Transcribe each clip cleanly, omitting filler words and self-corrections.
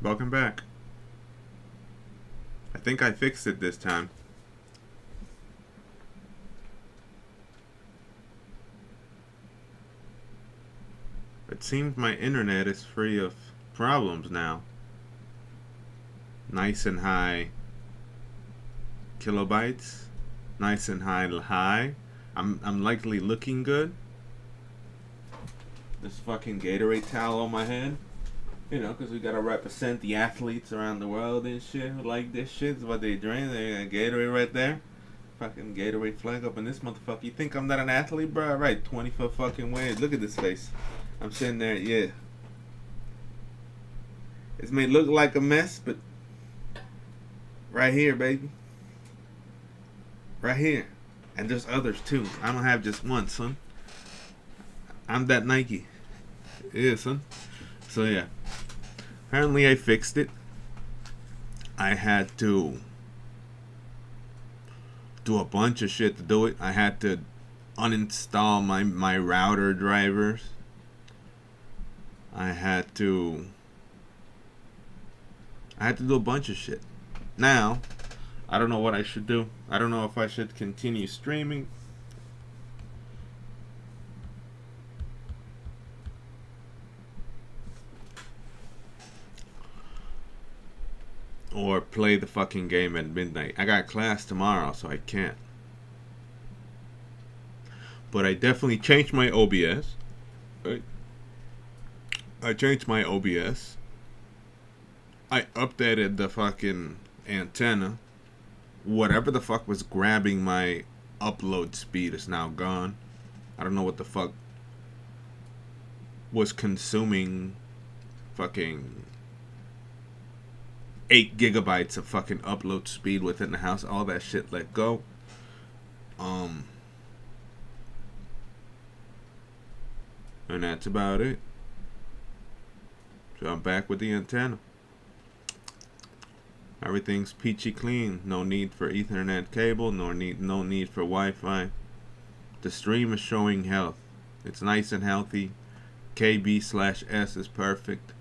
Welcome back. I think I fixed it this time. It seems my internet is free of problems now. Nice and high kilobytes. Nice and high. I'm likely looking good. This fucking Gatorade towel on my head. You know, because we gotta represent the athletes around the world and shit who like this shit. It's what they drink. They got Gatorade right there. Fucking Gatorade flag up in this motherfucker. You think I'm not an athlete, bro? Right, 20-foot fucking waves. Look at this face. I'm sitting there, yeah. It's may look like a mess, but right here, baby. Right here. And there's others too. I don't have just one, son. I'm that Nike. Yeah, son. So yeah. Apparently I fixed it. I had to do a bunch of shit to do it. I had to uninstall my router drivers. I had to do a bunch of shit. Now, I don't know what I should do. I don't know if I should continue streaming or play the fucking game at midnight. I got class tomorrow, so I can't. But I definitely changed my OBS. Right? I changed my OBS. I updated the fucking antenna. Whatever the fuck was grabbing my upload speed is now gone. I don't know what the fuck was consuming fucking 8 gigabytes of fucking upload speed within the house. All that shit let go. And that's about it. So I'm back with the antenna. Everything's peachy clean. No need for Ethernet cable. No need for Wi-Fi. The stream is showing health. It's nice and healthy. KB/S is perfect.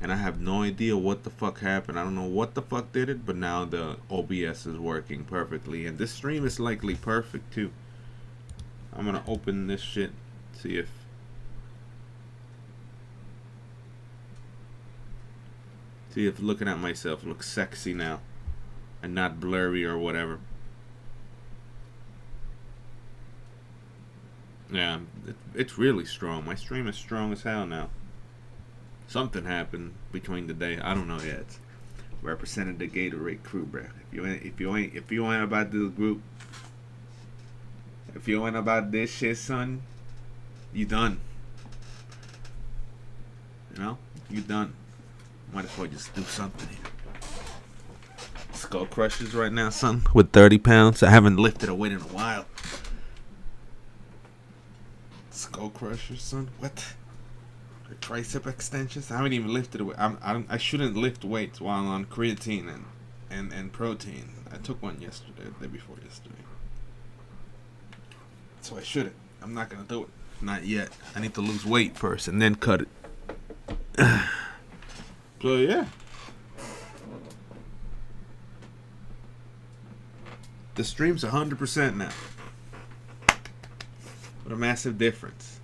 And I have no idea what the fuck happened. I don't know what the fuck did it, but now the OBS is working perfectly. And this stream is likely perfect too. I'm gonna open this shit, see if looking at myself looks sexy now and not blurry or whatever. Yeah, it's really strong. My stream is strong as hell now. Something happened between the day. I don't know yet. Represented the Gatorade crew, bro. If you ain't about this group, if you ain't about this shit, son, you done. You know, you done. Might as well just do something here. Skull crushers right now, son, with 30 pounds. I haven't lifted a weight in a while. Skull crushers, son. What? Tricep extensions. I haven't even lifted a weight. I shouldn't lift weights while on creatine and protein. I took one yesterday, the day before yesterday. So I shouldn't. I'm not gonna do it. Not yet. I need to lose weight first and then cut it. So yeah. The stream's 100% now. What a massive difference.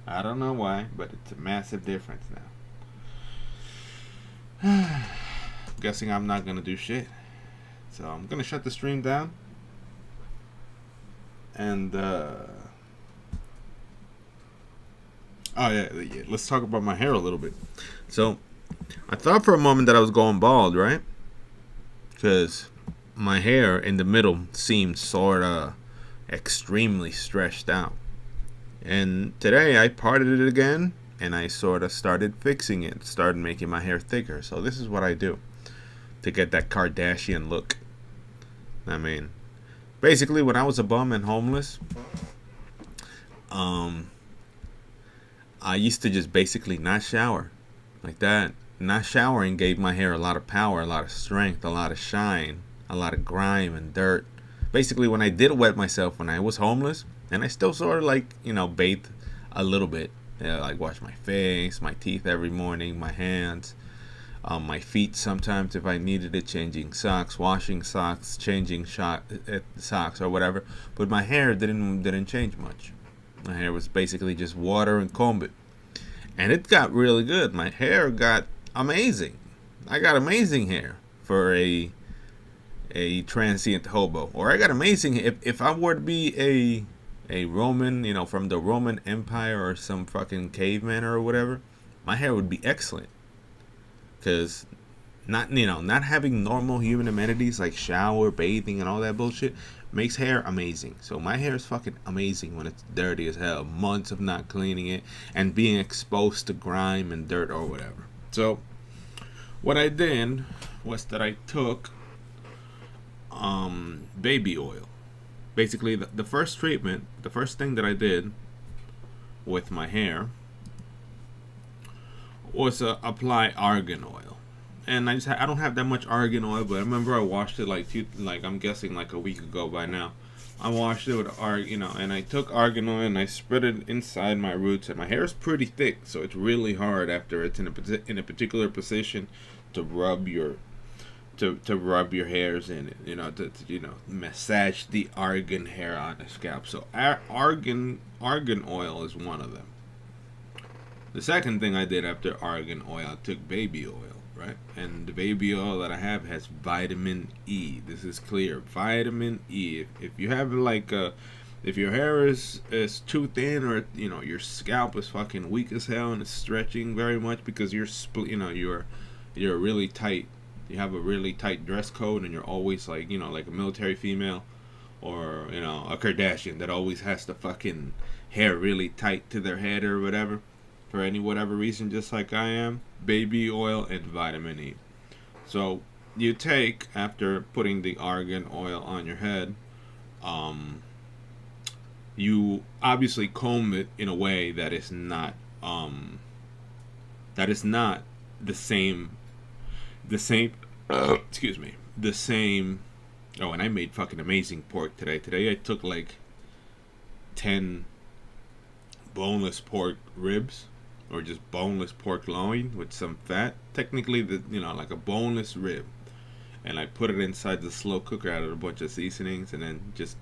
I don't know why, but it's a massive difference now. Guessing I'm not gonna do shit. So I'm gonna shut the stream down. And oh yeah, let's talk about my hair a little bit. So I thought for a moment that I was going bald, right? Because my hair in the middle seemed sort of extremely stretched out. And today I parted it again, and I sort of started fixing it, started making my hair thicker. So this is what I do to get that Kardashian look. I mean, basically when I was a bum and homeless, I used to just basically not shower like that. Not showering gave my hair a lot of power, a lot of strength, a lot of shine, a lot of grime and dirt. Basically, when I did wet myself when I was homeless, and I still sort of like, you know, bathe a little bit. Like wash my face, my teeth every morning, my hands. My feet sometimes if I needed it, changing socks, washing socks, changing socks or whatever. But my hair didn't change much. My hair was basically just water and comb it, and it got really good. My hair got amazing. I got amazing hair for a transient hobo, or I got amazing. If I were to be a Roman, from the Roman Empire or some fucking caveman or whatever, my hair would be excellent. Cause not having normal human amenities like shower, bathing, and all that bullshit makes hair amazing. So my hair is fucking amazing when it's dirty as hell. Months of not cleaning it and being exposed to grime and dirt or whatever. So what I did was that I took baby oil. Basically, the first treatment, the first thing that I did with my hair was apply argan oil. And I don't have that much argan oil, but I remember I washed it like I'm guessing like a week ago by now. I washed it with and I took argan oil and I spread it inside my roots. And my hair is pretty thick, so it's really hard after it's in a particular position to rub your rub your hairs in it, to massage the argan hair on the scalp. So argan oil is one of them. The second thing I did after argan oil, I took baby oil, right? And the baby oil that I have has vitamin E. This is clear, vitamin E. If you have if your hair is too thin, or your scalp is fucking weak as hell and it's stretching very much because you're really tight. You have a really tight dress code and you're always like a military female, or a Kardashian that always has the fucking hair really tight to their head or whatever, for whatever reason, just like I am. Baby oil and vitamin E. So you take, after putting the argan oil on your head, you obviously comb it in a way that is not the same excuse me, the same. Oh, and I made fucking amazing pork today I took like 10 boneless pork ribs, or just boneless pork loin with some fat, technically like a boneless rib, and I put it inside the slow cooker, added a bunch of seasonings, and then just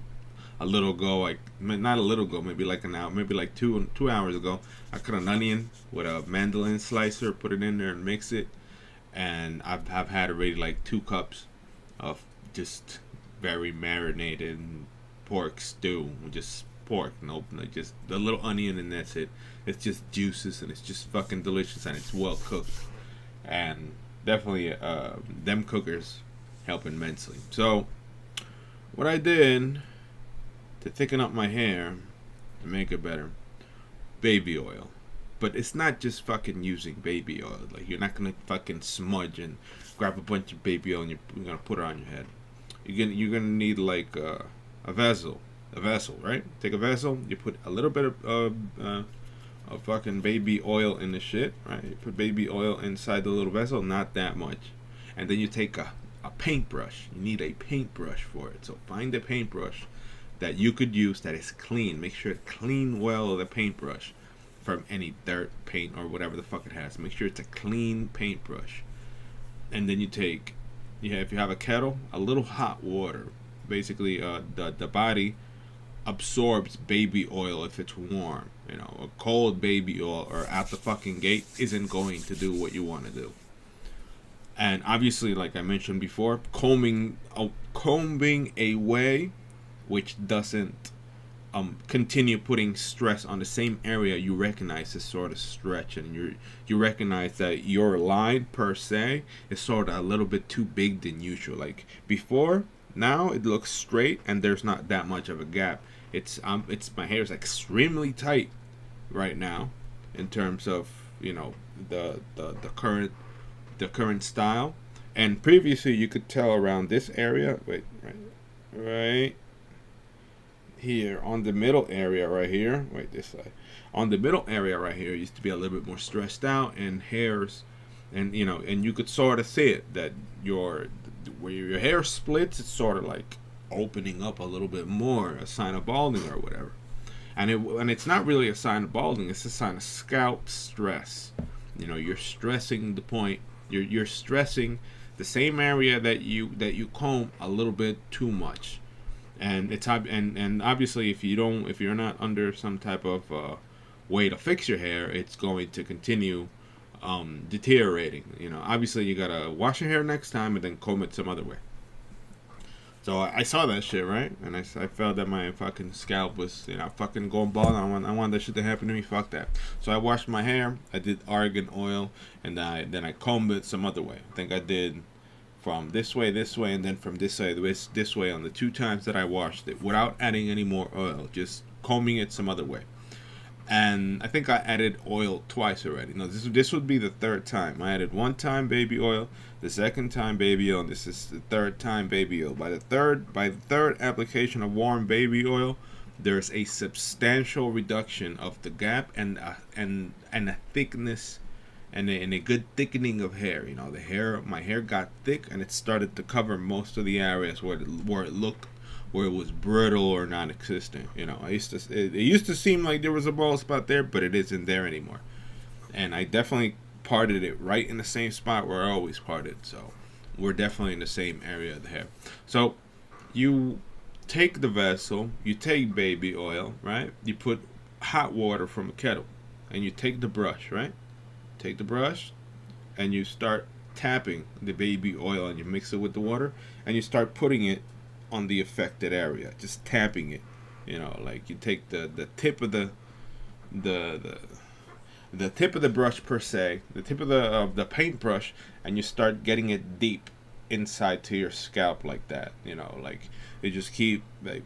a little ago, not a little ago, maybe like an hour, maybe like 2 hours ago, I cut an onion with a mandolin slicer, put it in there and mix it, and I've had already like 2 cups of just very marinated pork stew, just pork, just a little onion, and that's it. It's just juices, and it's just fucking delicious, and it's well cooked, and definitely them cookers help immensely. So what I did to thicken up my hair and make it better, baby oil. But it's not just fucking using baby oil. Like, you're not gonna fucking smudge and grab a bunch of baby oil and you're gonna put it on your head. You're gonna need like a vessel, right? Take a vessel. You put a little bit of fucking baby oil in the shit, right? You put baby oil inside the little vessel, not that much, and then you take a paintbrush. You need a paintbrush for it. So find a paintbrush that you could use that is clean. Make sure it clean well the paintbrush from any dirt, paint, or whatever the fuck it has. Make sure it's a clean paintbrush. And then if you have a kettle, a little hot water. Basically, the body absorbs baby oil if it's warm. A cold baby oil or out the fucking gate isn't going to do what you want to do. And obviously, like I mentioned before, combing away, which doesn't continue putting stress on the same area you recognize is sort of stretch, and you recognize that your line per se is sort of a little bit too big than usual. Like before, now it looks straight and there's not that much of a gap. It's my hair is extremely tight right now in terms of the current style, and previously you could tell around this area. Right here on the middle area right here, this side, on the middle area right here used to be a little bit more stressed out, and hairs, and and you could sort of see it, that where your hair splits, it's sort of like opening up a little bit more, a sign of balding or whatever. And it's not really a sign of balding, it's a sign of scalp stress. You're stressing the point You're stressing the same area that you comb a little bit too much, and and obviously if you're not under some type of way to fix your hair, it's going to continue deteriorating. Obviously you gotta wash your hair next time and then comb it some other way. So I saw that shit, right? And I felt that my fucking scalp was, fucking going bald. I want that shit to happen to me. Fuck that. So I washed my hair. I did argan oil, and then I combed it some other way. I think I did from this way, and then from this side, this way on the 2 times that I washed it without adding any more oil, just combing it some other way. And I think I added oil twice already. No, this would be the 3rd time. I added 1 time baby oil, the 2nd time baby oil, and this is the 3rd time baby oil. By the third application of warm baby oil, there's a substantial reduction of the gap and a thickness and a good thickening of hair. My hair got thick and it started to cover most of the areas where it was brittle or non-existent. It used to seem like there was a bald spot there, but it isn't there anymore. And I definitely parted it right in the same spot where I always parted. So we're definitely in the same area of the hair. So you take the vessel, you take baby oil, right? You put hot water from a kettle, and you take the brush, right? Take the brush, and you start tapping the baby oil, and you mix it with the water, and you start putting it on the affected area, just tapping it. Like you take the tip of the tip of the brush per se, the tip of the paintbrush, and you start getting it deep inside to your scalp like that. Like you just keep like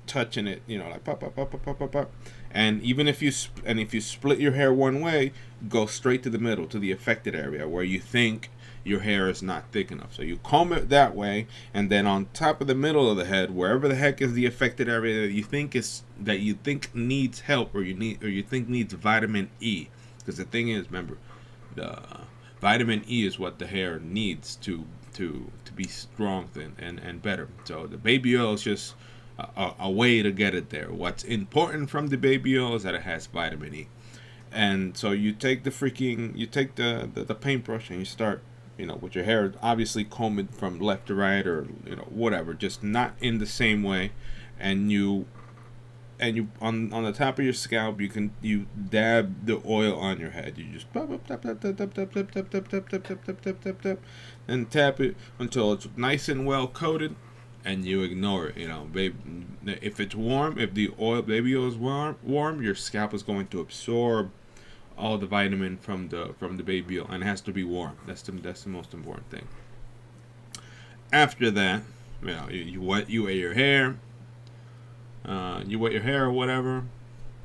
touching it. Like pop pop pop pop pop pop pop. And even if you split your hair one way, go straight to the middle to the affected area where you think your hair is not thick enough. So you comb it that way, and then on top of the middle of the head, wherever the heck is the affected area that you think needs help, or you think needs vitamin E. Because the thing is, remember, the vitamin E is what the hair needs to be strong and better. So the baby oil is just a way to get it there. What's important from the baby oil is that it has vitamin E. And so you take the paintbrush and you start, with your hair obviously comb it from left to right, or whatever, just not in the same way. And you on the top of your scalp, you dab the oil on your head. You just tap tap tap tap tap tap tap tap tap tap tap tap tap tap tap, and tap it until it's nice and well coated, and you ignore it. Baby, if it's warm, if the baby oil is warm, your scalp is going to absorb all the vitamin from the baby oil, and it has to be warm. That's the most important thing. After that, you wet your hair. You wet your hair or whatever.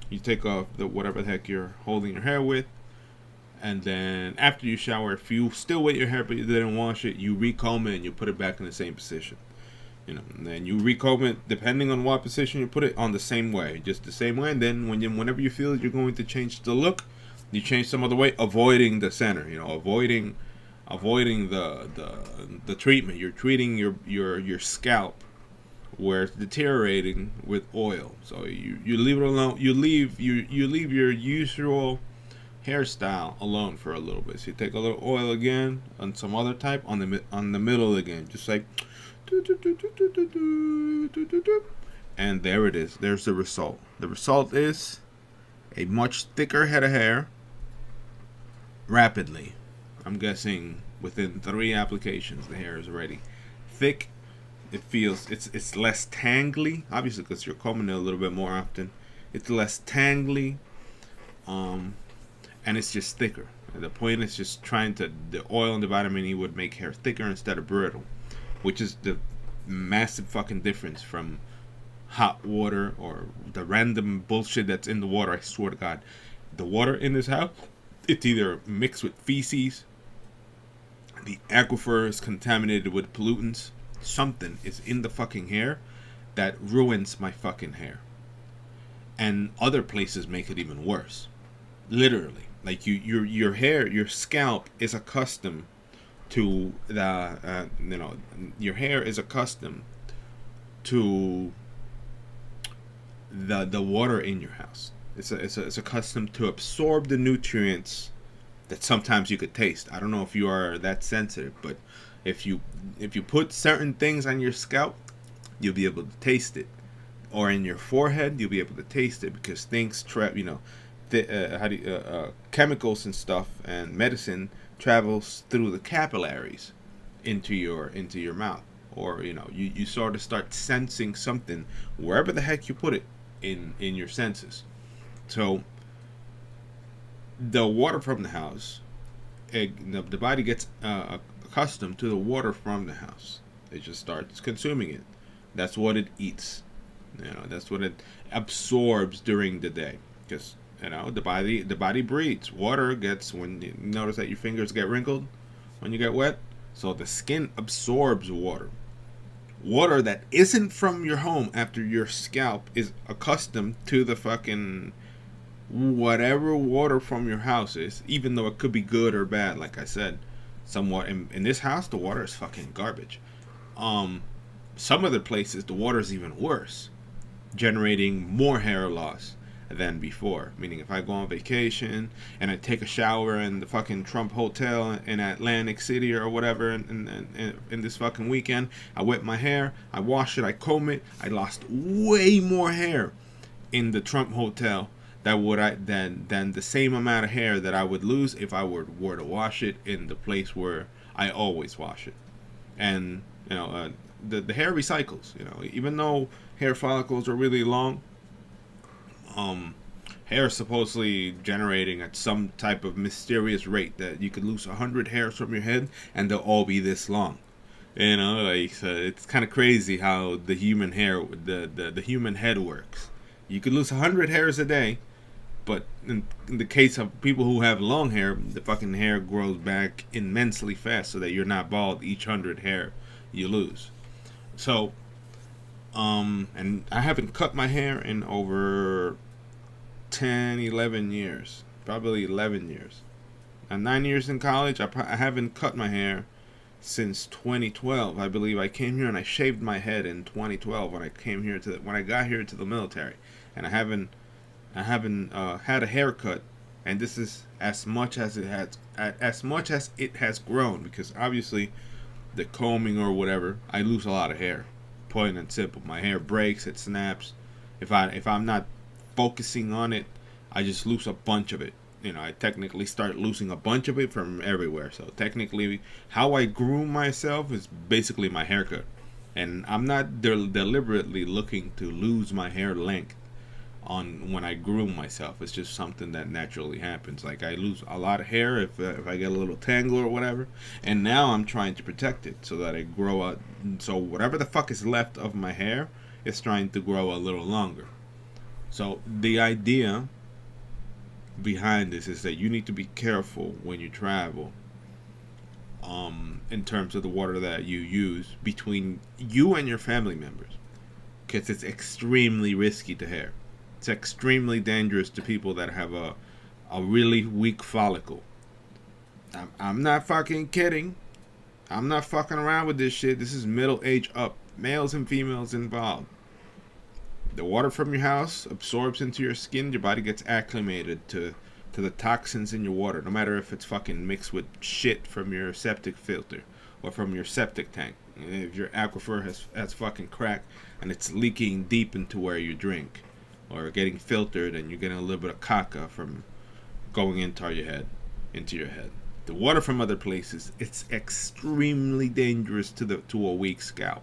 You take off whatever the heck you're holding your hair with, and then after you shower, if you still wet your hair but you didn't wash it, you recomb it and you put it back in the same position. And then you recomb it depending on what position you put it on, the same way, just the same way. And then whenever you feel you're going to change the look, you change some other way, avoiding the center. Avoiding the treatment. You're treating your scalp where it's deteriorating with oil. So you leave it alone. You leave your usual hairstyle alone for a little bit. So you take a little oil again on some other type on the middle again, just like, and there it is. There's the result. The result is a much thicker head of hair rapidly. I'm guessing within 3 applications the hair is already thick. It feels it's less tangly, obviously, because you're combing it a little bit more often. It's less tangly, and it's just thicker. The point is just the oil and the vitamin E would make hair thicker instead of brittle, which is the massive fucking difference from hot water or the random bullshit that's in the water. I swear to God, the water in this house, it's either mixed with feces, the aquifer is contaminated with pollutants. Something is in the fucking hair that ruins my fucking hair, and other places make it even worse. Literally, like your hair, your scalp is accustomed to your hair is accustomed to the water in your house. It's accustomed to absorb the nutrients that sometimes you could taste. I don't know if you are that sensitive, but if you put certain things on your scalp, you'll be able to taste it, or in your forehead, you'll be able to taste it because things chemicals and stuff and medicine travels through the capillaries into your mouth, or you sort of start sensing something wherever the heck you put it in your senses. So the water from the house, the body gets accustomed to the water from the house. It just starts consuming it. That's what it eats. That's what it absorbs during the day. Because the body breathes. Water gets, when you notice that your fingers get wrinkled when you get wet. So the skin absorbs water. Water that isn't from your home after your scalp is accustomed to the fucking whatever water from your house is, even though it could be good or bad. Like I said, somewhat in this house, the water is fucking garbage. Some other places, the water is even worse, generating more hair loss than before. Meaning, if I go on vacation and I take a shower in the fucking Trump Hotel in Atlantic City or whatever, in this fucking weekend, I wet my hair, I wash it, I comb it, I lost way more hair in the Trump Hotel than the same amount of hair that I would lose if I were to wash it in the place where I always wash it. And the hair recycles. Even though hair follicles are really long, hair is supposedly generating at some type of mysterious rate that you could lose 100 hairs from your head and they'll all be this long. So it's kind of crazy how the human human head works. You could lose 100 hairs a day, but in the case of people who have long hair, the fucking hair grows back immensely fast, so that you're not bald each 100 hair you lose. So, and I haven't cut my hair in over 10, 11 years. Probably 11 years. I'm 9 years in college. I haven't cut my hair since 2012. I believe I came here and I shaved my head in 2012 when I got here to the military, and I haven't had a haircut, and this is as much as it has grown, because obviously the combing or whatever, I lose a lot of hair. Plain and simple. My hair breaks, it snaps. If I'm not focusing on it, I just lose a bunch of it. I technically start losing a bunch of it from everywhere. So technically, how I groom myself is basically my haircut, and I'm not deliberately looking to lose my hair length on when I groom myself. It's just something that naturally happens. Like, I lose a lot of hair if I get a little tangle or whatever, and now I'm trying to protect it so that I grow out. So whatever the fuck is left of my hair is trying to grow a little longer. So the idea behind this is that you need to be careful when you travel, in terms of the water that you use between you and your family members, because it's extremely risky to hair. It's extremely dangerous to people that have a really weak follicle. I'm not fucking kidding. I'm not fucking around with this shit. This is middle age up. Males and females involved. The water from your house absorbs into your skin. Your body gets acclimated to the toxins in your water. No matter if it's fucking mixed with shit from your septic filter or from your septic tank. If your aquifer has fucking cracked and it's leaking deep into where you drink, or getting filtered and you're getting a little bit of caca from going into your head. The water from other places, it's extremely dangerous to a weak scalp.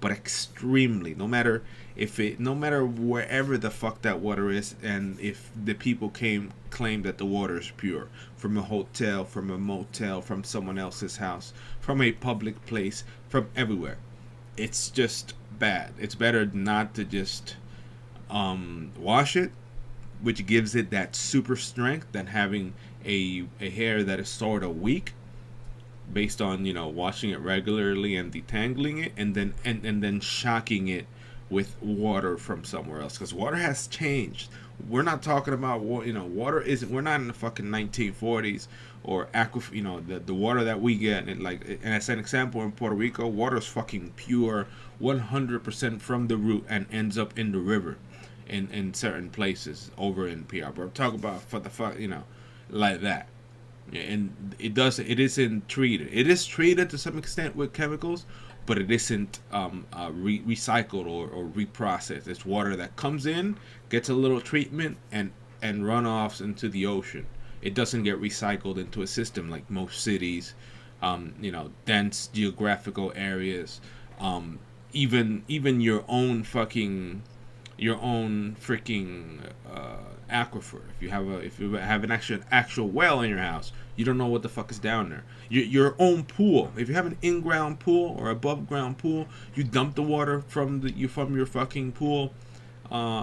But extremely, no matter wherever the fuck that water is, and if the people claim that the water is pure from a hotel, from a motel, from someone else's house, from a public place, from everywhere, it's just bad. It's better not to just wash it, which gives it that super strength, than having a hair that is sort of weak based on washing it regularly and detangling it, and then shocking it with water from somewhere else, because water has changed. We're not talking about water isn't. We're not in the fucking 1940s or the water that we get. And as an example, in Puerto Rico, water is fucking pure, 100% from the root, and ends up in the river, in certain places over in PR. But I'm talking about like that. And it isn't treated. It is treated to some extent with chemicals, but it isn't recycled or reprocessed. It's water that comes in, gets a little treatment, and runoffs into the ocean. It doesn't get recycled into a system like most cities, dense geographical areas, even your own freaking aquifer. If you have an actual well in your house, you don't know what the fuck is down there. Your own pool. If you have an in-ground pool or above ground pool, you dump the water from your fucking pool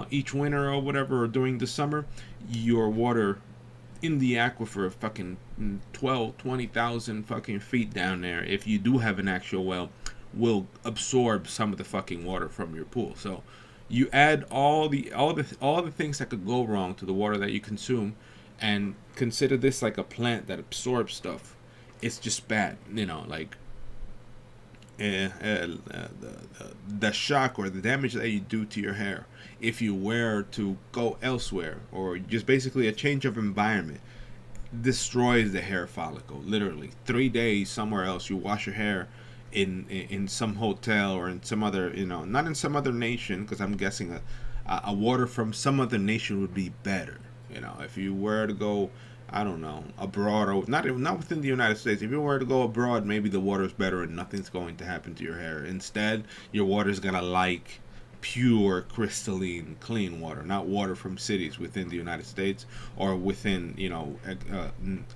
each winter or whatever, or during the summer. Your water in the aquifer, fucking 12, 20,000 fucking feet down there, if you do have an actual well, will absorb some of the fucking water from your pool. So you add all the things that could go wrong to the water that you consume, and consider this like a plant that absorbs stuff. It's just bad, like the shock or the damage that you do to your hair if you were to go elsewhere, or just basically a change of environment, destroys the hair follicle. Literally 3 days somewhere else, you wash your hair in some hotel or in some other, not in some other nation, because I'm guessing a water from some other nation would be better. If you were to go, I don't know, abroad, or not within the United States. If you were to go abroad, maybe the water's better and nothing's going to happen to your hair. Instead, your water's gonna like pure, crystalline, clean water, not water from cities within the United States or within,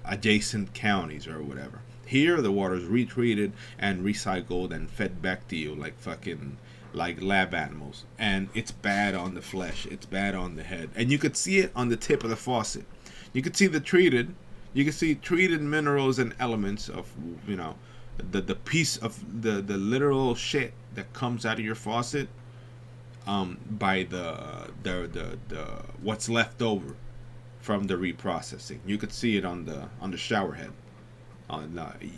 adjacent counties or whatever. Here, the water is retreated and recycled and fed back to you like lab animals, and it's bad on the flesh. It's bad on the head, and you could see it on the tip of the faucet. You could see you can see treated minerals and elements of, the piece of the literal shit that comes out of your faucet, by the what's left over from the reprocessing. You could see it on the shower head.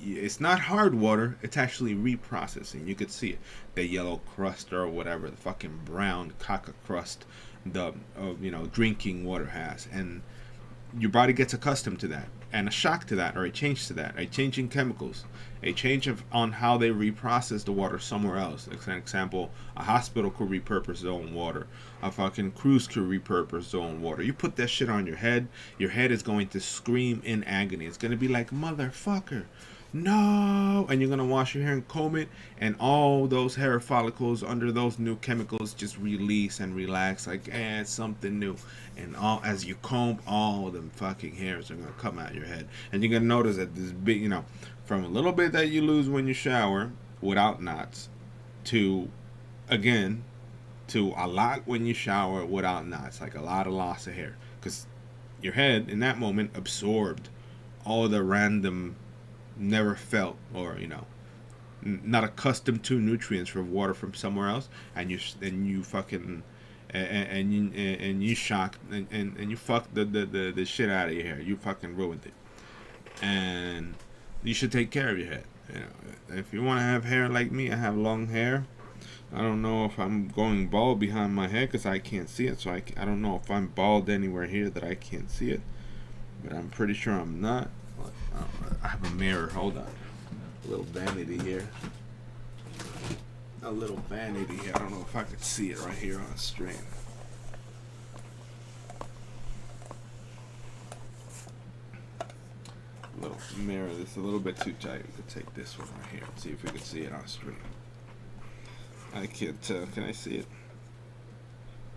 It's not hard water. It's actually reprocessing. You could see it, the yellow crust or whatever, the fucking brown caca crust, the drinking water has, and your body gets accustomed to that, and a shock to that, or a change to that, a change in chemicals, a change on how they reprocess the water somewhere else. Like, for example, a hospital could repurpose their own water, a fucking cruise could repurpose their own water. You put that shit on your head is going to scream in agony. It's going to be like, motherfucker, no, and you're going to wash your hair and comb it, and all those hair follicles under those new chemicals just release and relax like, it's something new. And as you comb, all them fucking hairs are going to come out your head, and you're going to notice that this big, from a little bit that you lose when you shower without knots, to a lot when you shower without knots, like a lot of loss of hair, because your head in that moment absorbed all the random, never felt, or not accustomed to nutrients from water from somewhere else, and you fucking and you shocked and you fucked the shit out of your hair. You fucking ruined it, and you should take care of your head. If you want to have hair like me, I have long hair. I don't know if I'm going bald behind my head because I can't see it, so I don't know if I'm bald anywhere here that I can't see it, but I'm pretty sure I'm not. I have a mirror. Hold on. A little vanity here. I don't know if I could see it right here on stream. Little mirror. This is a little bit too tight. We could take this one right here and see if we could see it on stream. I can't tell. Can I see it?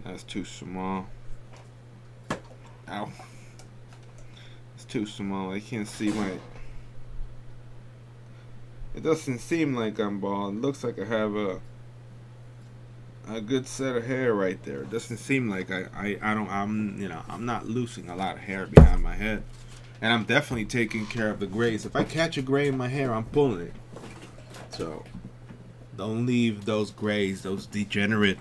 That's too small. Ow. It's too small. I can't see my... It doesn't seem like I'm bald. It looks like I have a good set of hair right there. It doesn't seem like I'm not losing a lot of hair behind my head. And I'm definitely taking care of the grays. If I catch a gray in my hair, I'm pulling it. So don't leave those grays, those degenerate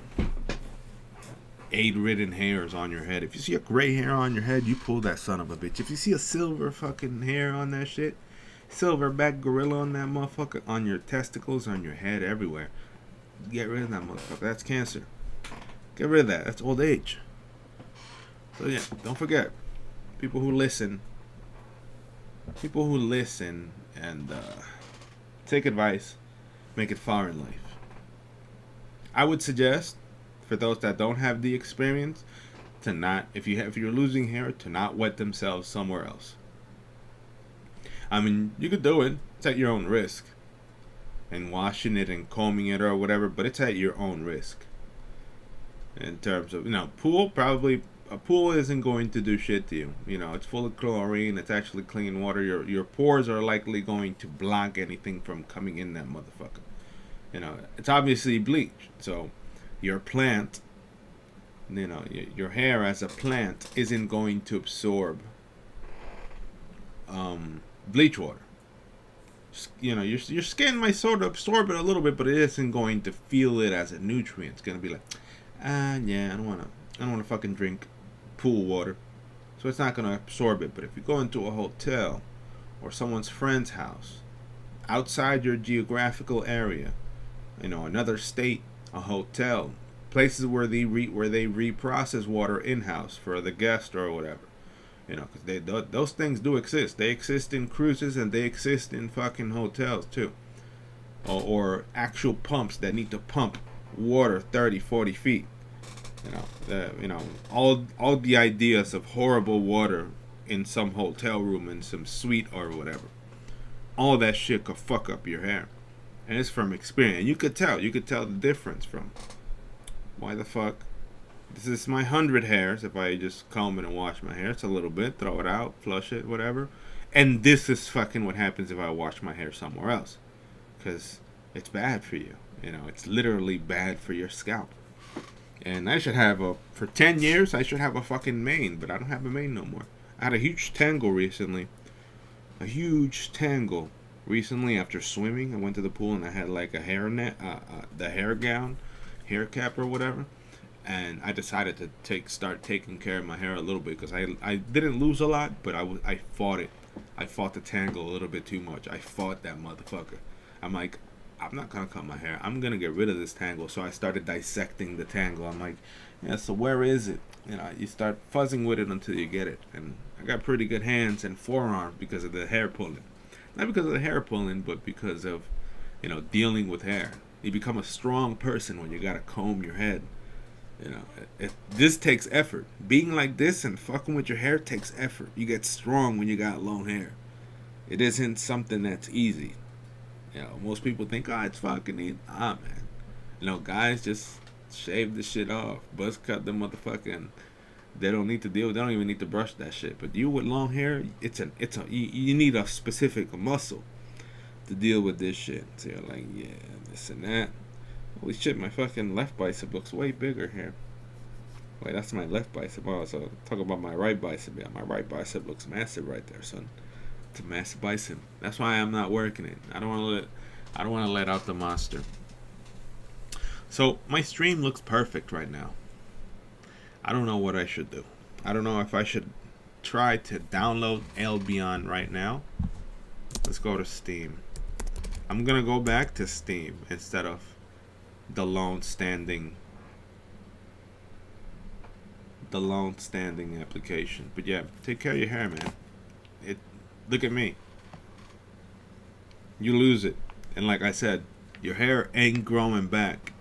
AIDS-ridden hairs on your head. If you see a gray hair on your head, you pull that son of a bitch. If you see a silver fucking hair on that shit, silverback gorilla on that motherfucker, on your testicles, on your head, everywhere, get rid of that motherfucker. That's cancer. Get rid of that. That's old age. So yeah, don't forget, people who listen, People who listen and take advice make it far in life. I would suggest for those that don't have the experience to not, if you're losing hair, to not wet themselves somewhere else. I mean, you could do it. It's at your own risk. And washing it and combing it or whatever, but it's at your own risk. In terms of, pool, probably a pool isn't going to do shit to you. It's full of chlorine. It's actually clean water. Your pores are likely going to block anything from coming in that motherfucker. It's obviously bleach. So your plant, your hair as a plant isn't going to absorb bleach water. Your skin might sort of absorb it a little bit, but it isn't going to feel it as a nutrient. It's gonna be like, yeah, I don't wanna fucking drink pool water, so it's not gonna absorb it. But if you go into a hotel or someone's friend's house outside your geographical area, another state, a hotel, places where they reprocess water in house for the guest or whatever. Because those things do exist. They exist in cruises and they exist in fucking hotels too. Or actual pumps that need to pump water 30, 40 feet. All the ideas of horrible water in some hotel room, in some suite or whatever. All that shit could fuck up your hair. And it's from experience. And you could tell the difference from why the fuck. This is my 100 hairs. If I just comb it and wash my hair, it's a little bit, throw it out, flush it, whatever. And this is fucking what happens if I wash my hair somewhere else. Because it's bad for you. It's literally bad for your scalp. And I should have for 10 years, I should have a fucking mane. But I don't have a mane no more. I had a huge tangle recently. Recently after swimming. I went to the pool and I had like a hair net, the hair gown, hair cap or whatever. And I decided to start taking care of my hair a little bit because I didn't lose a lot, but I fought it. I fought the tangle a little bit too much. I fought that motherfucker. I'm like, I'm not gonna cut my hair. I'm gonna get rid of this tangle. So I started dissecting the tangle. I'm like, yeah, so where is it? You start fuzzing with it until you get it. And I got pretty good hands and forearms because of the hair pulling. Not because of the hair pulling, but because of, dealing with hair. You become a strong person when you gotta comb your head. This takes effort. Being like this and fucking with your hair takes effort. You get strong when you got long hair. It isn't something that's easy. Most people think, it's fucking easy. Man. Guys just shave the shit off. Buzz cut the motherfucking. They don't need to deal. They don't even need to brush that shit. But you with long hair, you need a specific muscle to deal with this shit. So you're like, yeah, this and that. Holy shit, my fucking left bicep looks way bigger here. Wait, that's my left bicep. Oh, so talk about my right bicep. Yeah, my right bicep looks massive right there, son. It's a massive bicep. That's why I'm not working it. I don't want to let out the monster. So my stream looks perfect right now. I don't know what I should do. I don't know if I should try to download Albion right now. Let's go to Steam. I'm gonna go back to Steam instead of the lone standing application. But yeah, take care of your hair, man. Look at me. You lose it, and like I said, your hair ain't growing back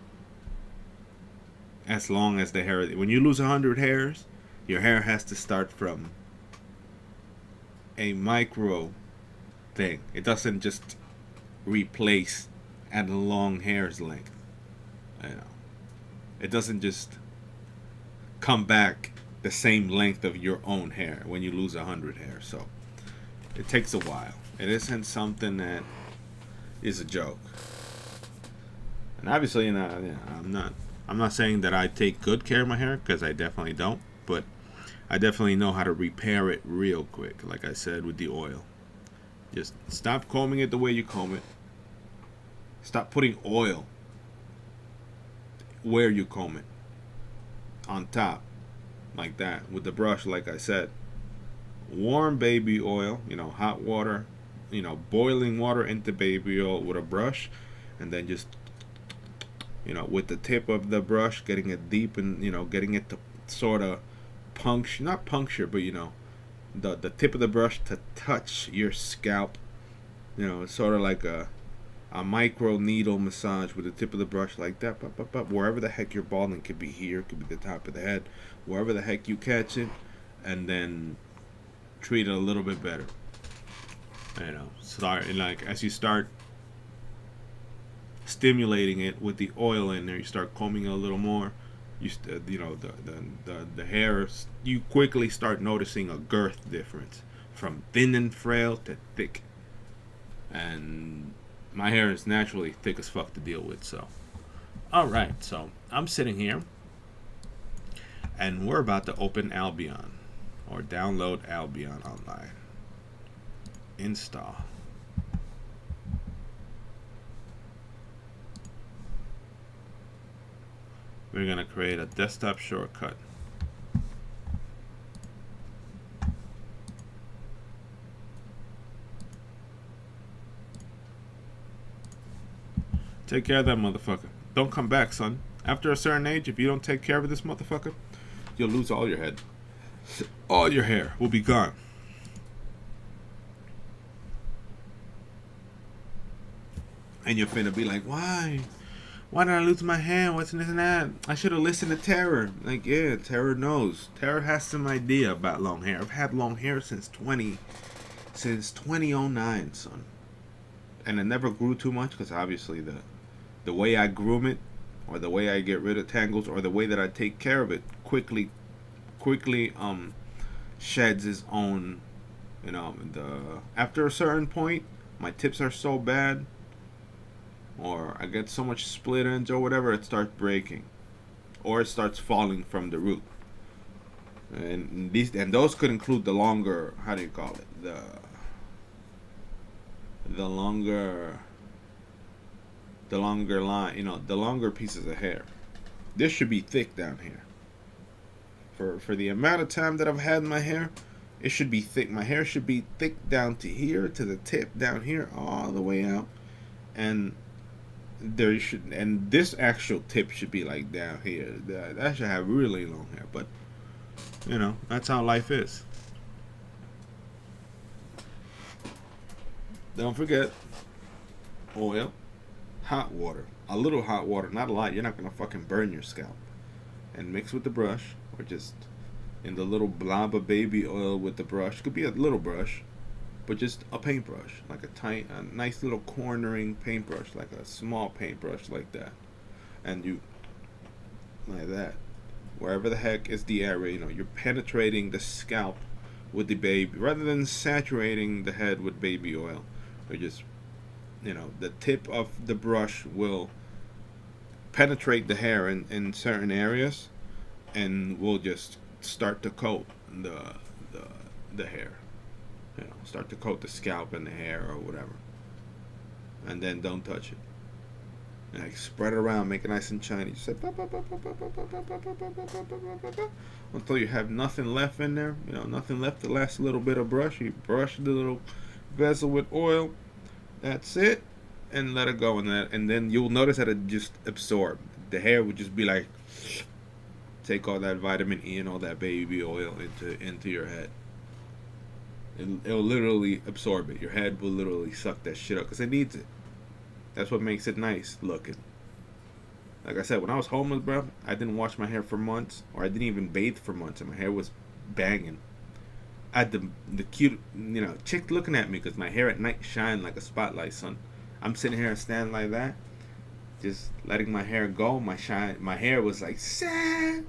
as long as the hair. When you lose 100 hairs, your hair has to start from a micro thing. It doesn't just replace at a long hair's length. It doesn't just come back the same length of your own hair when you lose 100 hairs. So it takes a while. It isn't something that is a joke. And obviously, I'm not saying that I take good care of my hair, because I definitely don't. But I definitely know how to repair it real quick. Like I said with the oil, just stop combing it the way you comb it. Stop putting oil where you comb it, on top, like that, with the brush. Like I said, warm baby oil, hot water, boiling water into baby oil with a brush, and then just, with the tip of the brush, getting it deep and, getting it to sort of not puncture, but, the tip of the brush to touch your scalp. You know, it's sort of like a micro needle massage with the tip of the brush like that. But wherever the heck you're balding, could be here, could be the top of the head, wherever the heck you catch it, and then treat it a little bit better. You know, start like as you start stimulating it with the oil in there, you start combing it a little more. You know the hair. You quickly start noticing a girth difference from thin and frail to thick, and my hair is naturally thick as fuck to deal with. So, all right. So I'm sitting here, and we're about to open Albion, or download Albion online. Install. We're going to create a desktop shortcut. Take care of that motherfucker. Don't come back, son. After a certain age, if you don't take care of this motherfucker, you'll lose all your head. All your hair will be gone. And you're finna be like, why? Why did I lose my hair? What's this and that? I should have listened to Terror. Like, yeah, Terror knows. Terror has some idea about long hair. I've had long hair since 2009, son. And it never grew too much because obviously the way I groom it, or the way I get rid of tangles, or the way that I take care of it quickly sheds its own, you know, after a certain point, my tips are so bad, or I get so much split ends or whatever, it starts breaking, or it starts falling from the root. And those could include the longer, how do you call it, the longer line, you know, the longer pieces of hair. This should be thick down here. For the amount of time that I've had my hair, it should be thick. My hair should be thick down to here, to the tip, down here, all the way out, and this actual tip should be like down here. That should have really long hair, but you know, that's how life is. Don't forget oil, hot water, a little hot water, not a lot. You're not gonna fucking burn your scalp. And mix with the brush, or just in the little blob of baby oil with the brush. Could be a little brush, but just a paintbrush, like a nice little cornering paintbrush, like a small paintbrush like that. And you, like that, wherever the heck is the area, you know, you're penetrating the scalp with the baby, rather than saturating the head with baby oil. Or just, you know, the tip of the brush will penetrate the hair in certain areas, and will just start to coat the hair. You know, start to coat the scalp and the hair or whatever. And then don't touch it. Like, spread it around, make it nice and shiny. Just say until you have nothing left in there. You know, nothing left. The last little bit of brush, you brush the little vessel with oil. That's it, and let it go. And then you'll notice that it just absorb. The hair would just be like, take all that vitamin E and all that baby oil into your head. It'll literally absorb it. Your head will literally suck that shit up because it needs it. That's what makes it nice looking. Like I said, when I was homeless, bro, I didn't wash my hair for months, or I didn't even bathe for months, and my hair was banging. I had the cute, you know, chick looking at me because my hair at night shined like a spotlight, son. I'm sitting here and standing like that, just letting my hair go. My hair was like sad,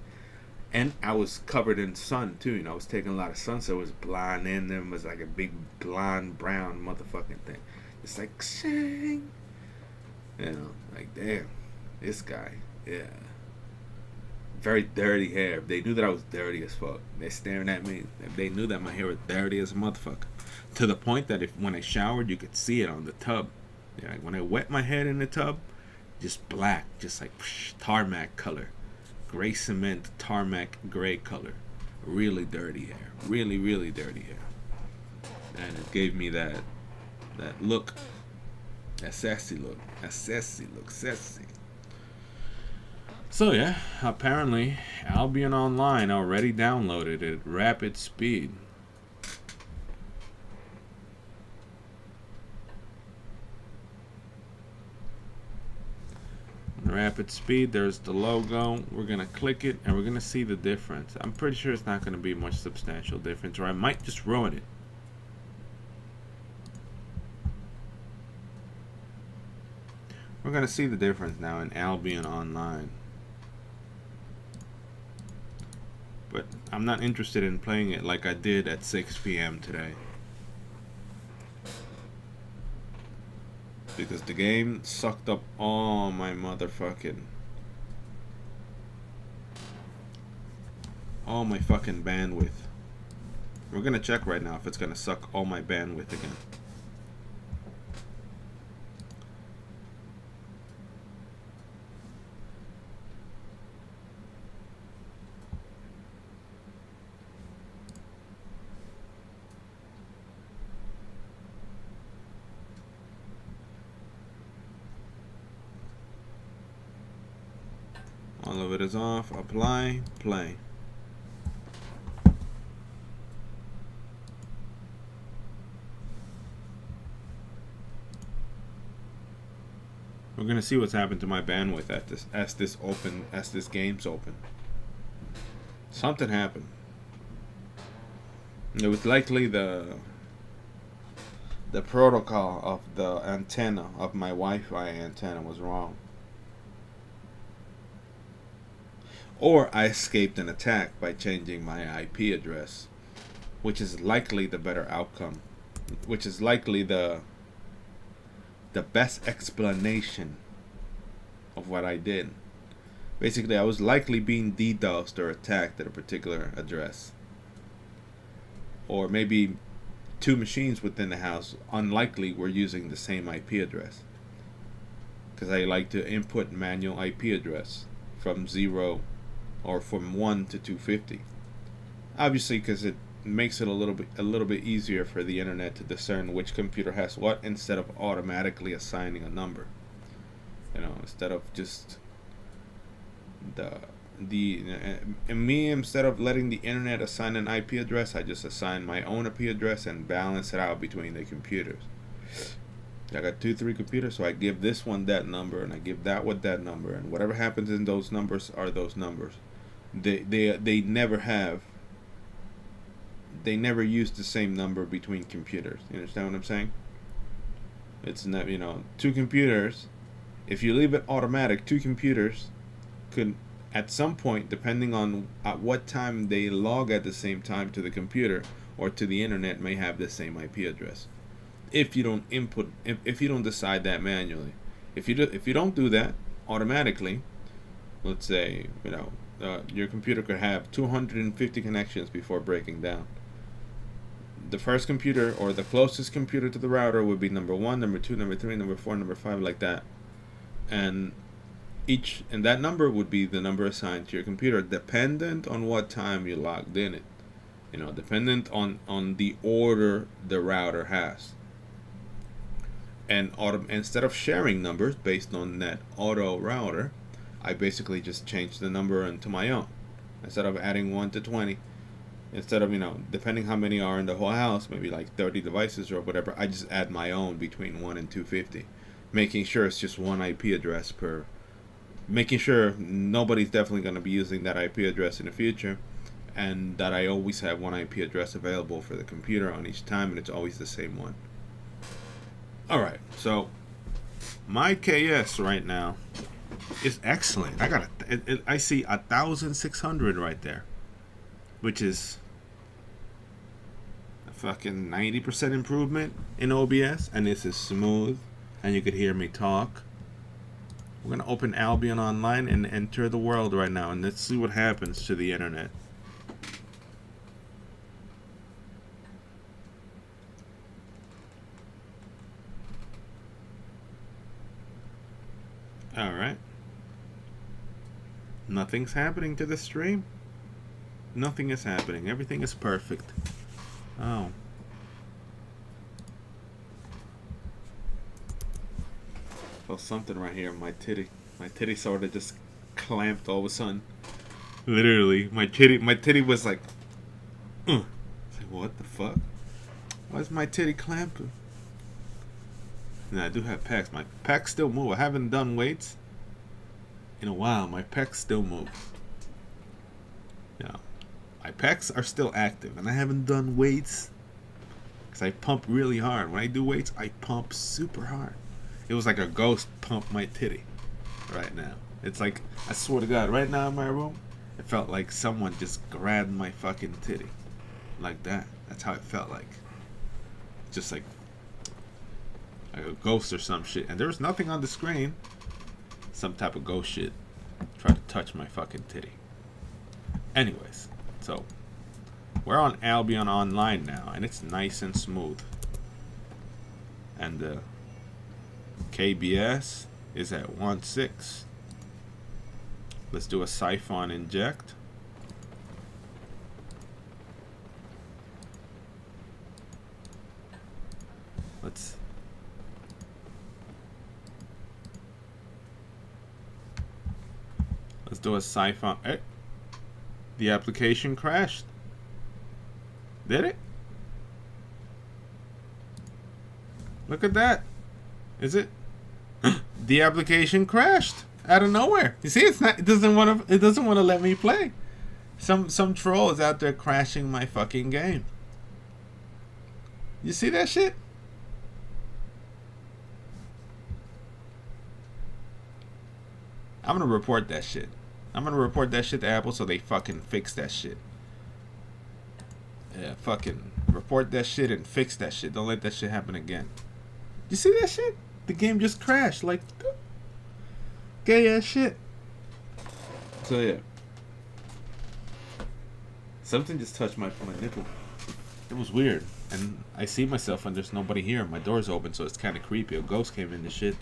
and I was covered in sun too. You know, I was taking a lot of sun, so it was blonde in there. It was like a big blonde brown motherfucking thing. It's like shang, you know, like damn, this guy, yeah. Very dirty hair. If they knew that I was dirty as fuck, they're staring at me. If they knew that my hair was dirty as a motherfucker, to the point that when I showered, you could see it on the tub. Yeah, like when I wet my head in the tub, just black, just like tarmac color, gray cement tarmac gray color, really dirty hair, really really dirty hair, and it gave me that look, that sassy look, sassy. So yeah, apparently Albion Online already downloaded at rapid speed. Rapid speed, there's the logo. We're gonna click it and we're gonna see the difference. I'm pretty sure it's not gonna be much substantial difference, or I might just ruin it. We're gonna see the difference now in Albion Online. But I'm not interested in playing it like I did at 6 p.m. today. Because the game sucked up all my fucking bandwidth. We're gonna check right now if it's gonna suck all my bandwidth again. All of it is off. Apply, play. We're gonna see what's happened to my bandwidth at this as this game's open. Something happened. It was likely the protocol of the antenna of my Wi-Fi antenna was wrong. Or I escaped an attack by changing my IP address, which is likely the better outcome, which is likely the best explanation of what I did. Basically, I was likely being DDoSed or attacked at a particular address. Or maybe two machines within the house, unlikely, were using the same IP address. Because I like to input manual IP address from 0 or from 1 to 250. Obviously, because it makes it a little bit easier for the internet to discern which computer has what, instead of automatically assigning a number. You know, instead of just instead of letting the internet assign an IP address, I just assign my own IP address and balance it out between the computers. I got 2-3 computers, so I give this one that number and I give that one that number, and whatever happens in those numbers are those numbers. They never use the same number between computers. You understand what I'm saying? It's not, two computers. If you leave it automatic, two computers could, at some point, depending on at what time they log at the same time to the computer or to the internet, may have the same IP address. If you don't if you don't decide that manually, if you don't do that automatically, let's say your computer could have 250 connections before breaking down. The first computer or the closest computer to the router would be number 1, number 2, number 3, number 4, number 5, like that, and that number would be the number assigned to your computer, dependent on what time you logged in it. Dependent on the order the router has. And instead of sharing numbers based on that auto router, I basically just changed the number into my own. Instead of adding 1 to 20, instead of, depending how many are in the whole house, maybe like 30 devices or whatever, I just add my own between 1 and 250, making sure it's just one IP address per, making sure nobody's definitely going to be using that IP address in the future, and that I always have one IP address available for the computer on each time, and it's always the same one. Alright, so my KS right now is excellent. I see 1,600 right there, which is a fucking 90% improvement in OBS, and this is smooth, and you could hear me talk. We're gonna open Albion Online and enter the world right now, and let's see what happens to the internet. Alright. Nothing's happening to the stream. Nothing is happening. Everything is perfect. Oh. Felt something right here in my titty. My titty sort of just clamped all of a sudden. Literally, my titty was like, I was like, what the fuck? Why is my titty clamping? And I do have pecs. My pecs still move. I haven't done weights in a while. My pecs still move. Yeah, my pecs are still active, and I haven't done weights because I pump really hard. When I do weights, I pump super hard. It was like a ghost pump my titty right now. It's like, I swear to God, right now in my room, it felt like someone just grabbed my fucking titty. Like that. That's how it felt like. Just like a ghost or some shit. And there was nothing on the screen. Some type of ghost shit tried to touch my fucking titty. Anyways, so we're on Albion Online now, and it's nice and smooth. And the KBS is at 1.6. Let's do a siphon inject. Let's do a siphon. Hey, the application crashed. Did it? Look at that. Is it? The application crashed out of nowhere. You see, it's not. It doesn't want to let me play. Some troll is out there crashing my fucking game. You see that shit? I'm gonna report that shit. I'm gonna report that shit to Apple so they fucking fix that shit. Yeah, fucking report that shit and fix that shit. Don't let that shit happen again. You see that shit? The game just crashed. Like, gay ass shit. So yeah. Something just touched my nipple. It was weird. And I see myself and there's nobody here. My door's open, so it's kind of creepy. A ghost came in this shit.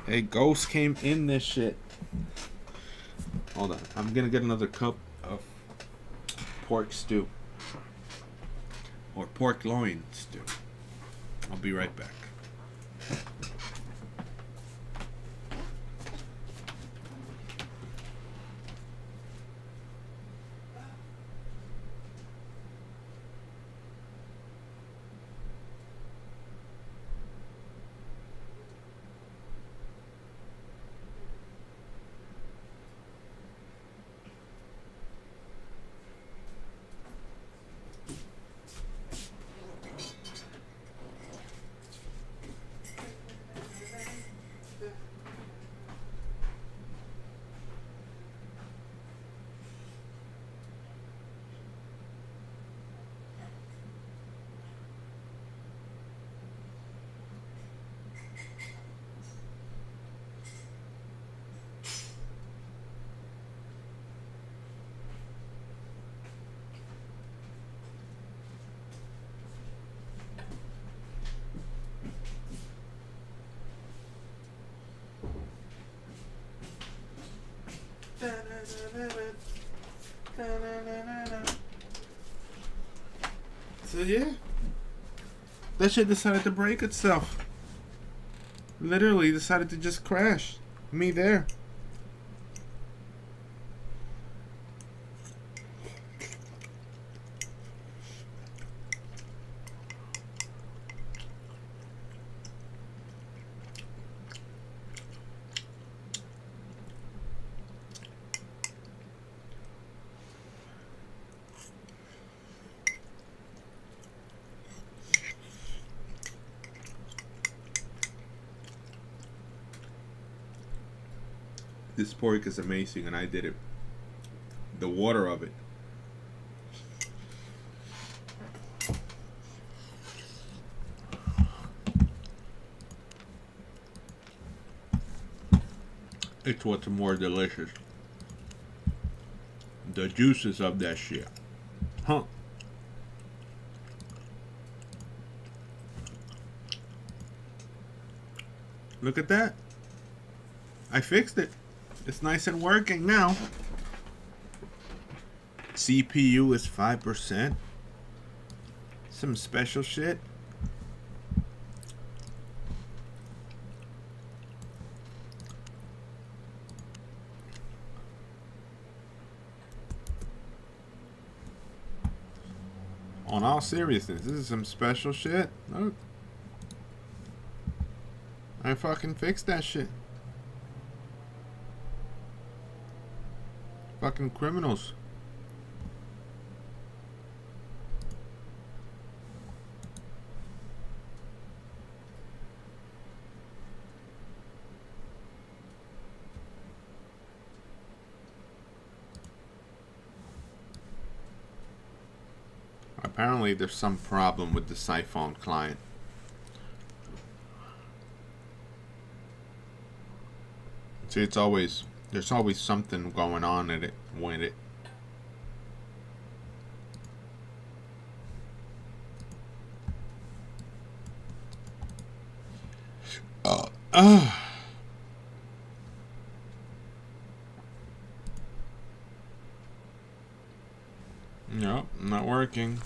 A ghost came in this shit. Hold on. I'm gonna get another cup of pork stew. Or pork loin stew. I'll be right back. So yeah, that shit decided to break itself. Literally decided to just crash. Me there. This pork is amazing, and I did it. The water of it. It's what's more delicious. The juices of that shit. Huh. Look at that. I fixed it. It's nice and working now. CPU is 5%. Some special shit. On all seriousness, this is some special shit. Look. I fucking fixed that shit. Fucking criminals. Apparently there's some problem with the Siphon client. See, there's always something going on in it with it. Nope, not working.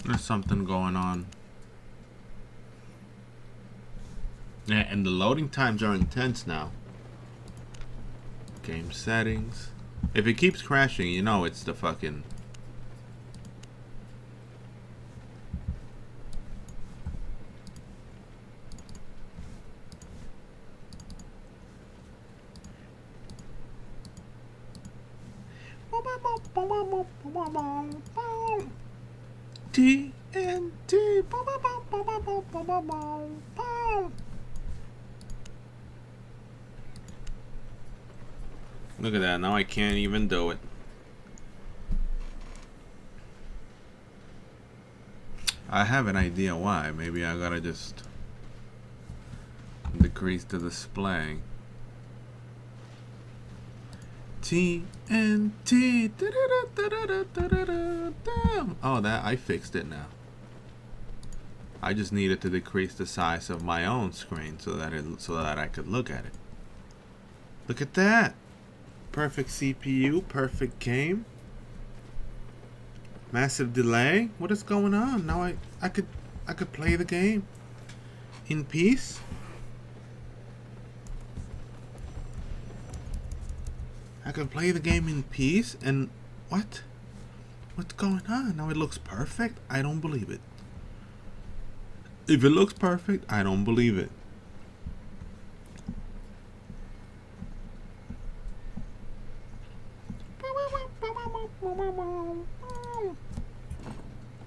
There's something going on. Yeah, and the loading times are intense now. Game settings. If it keeps crashing, you know it's the fucking... TNT. Look at that. Now I can't even do it. I have an idea why. Maybe I gotta just decrease the display. TNT. Oh, that I fixed it now. I just needed to decrease the size of my own screen so that I could look at it. Look at that. Perfect CPU, perfect game. Massive delay. What is going on? Now I could play the game in peace. I can play the game in peace, and what? What's going on? Now it looks perfect? I don't believe it. If it looks perfect, I don't believe it.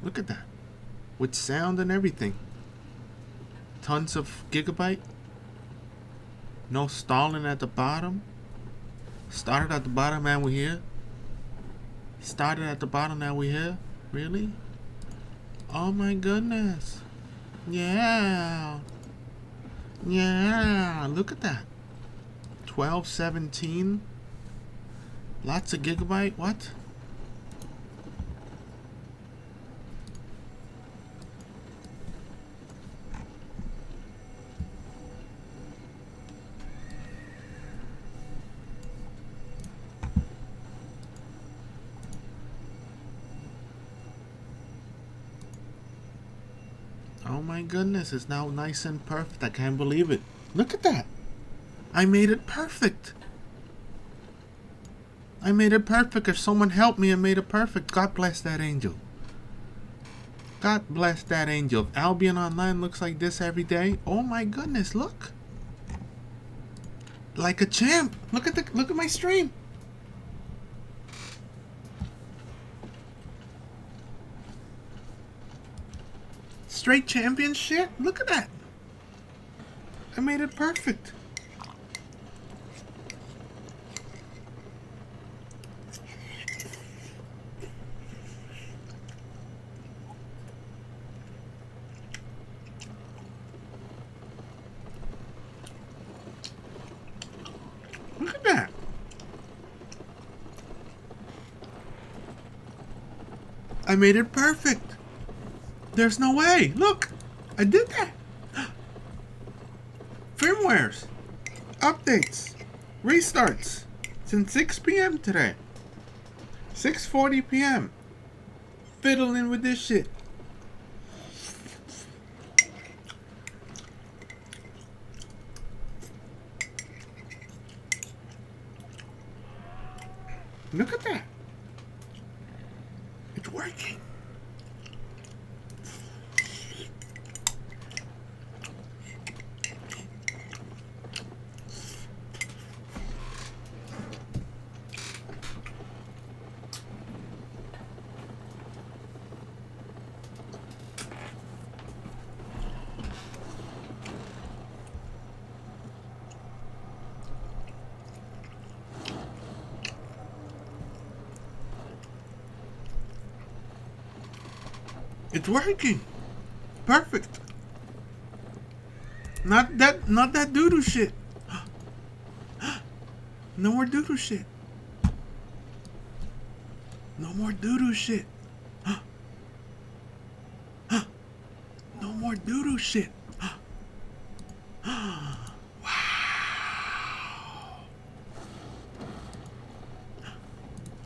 Look at that. With sound and everything. Tons of gigabyte. No stalling at the bottom. Started at the bottom and we're here. Started at the bottom, now we're here. Really? Oh my goodness. Yeah. Yeah. Look at that. 1217. Lots of gigabyte. What? Oh my goodness, it's now nice and perfect. I can't believe it. Look at that. I made it perfect. I made it perfect. If someone helped me and made it perfect, God bless that angel. God bless that angel. If Albion Online looks like this every day, oh my goodness, look. Like a champ. Look at my stream. Straight champion shit. Look at that. I made it perfect. Look at that. I made it perfect. There's no way. Look. I did that. Firmwares, updates, restarts since 6 p.m. today. 6:40 p.m. Fiddling with this shit. Look at that. It's working. It's working. Perfect. Not that doo-doo shit. No more doo-doo shit. No more doo-doo shit. No more doo-doo shit. Wow.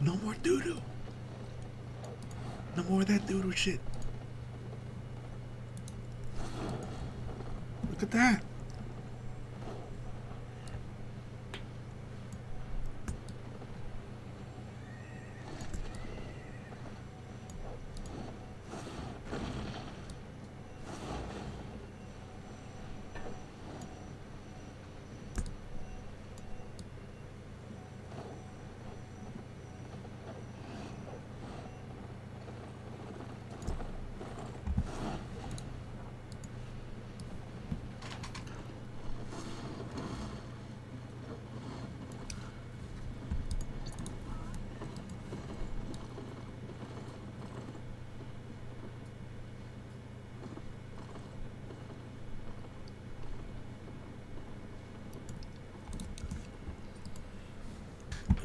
No more doo-doo. No more of that doo-doo shit. Look at that.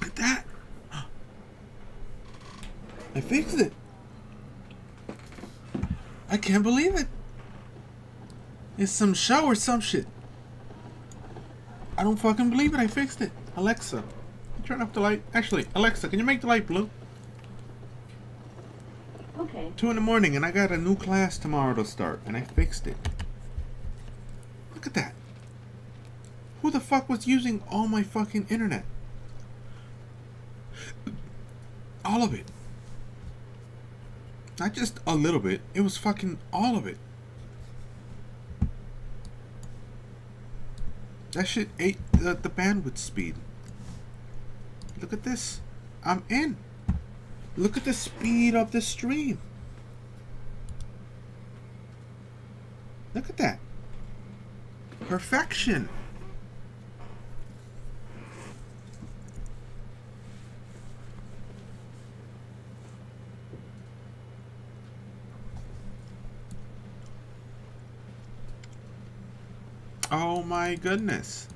Look at that. I fixed it. I can't believe it. It's some show or some shit. I don't fucking believe it. I fixed it. Alexa, turn off the light. Actually, Alexa, can you make the light blue? Okay. 2 in the morning, and I got a new class tomorrow to start, and I fixed it. Look at that. Who the fuck was using all my fucking internet? All of it. Not just a little bit. It was fucking all of it. That shit ate the bandwidth speed. Look at this. I'm in. Look at the speed of the stream. Look at that. Perfection. Oh my goodness.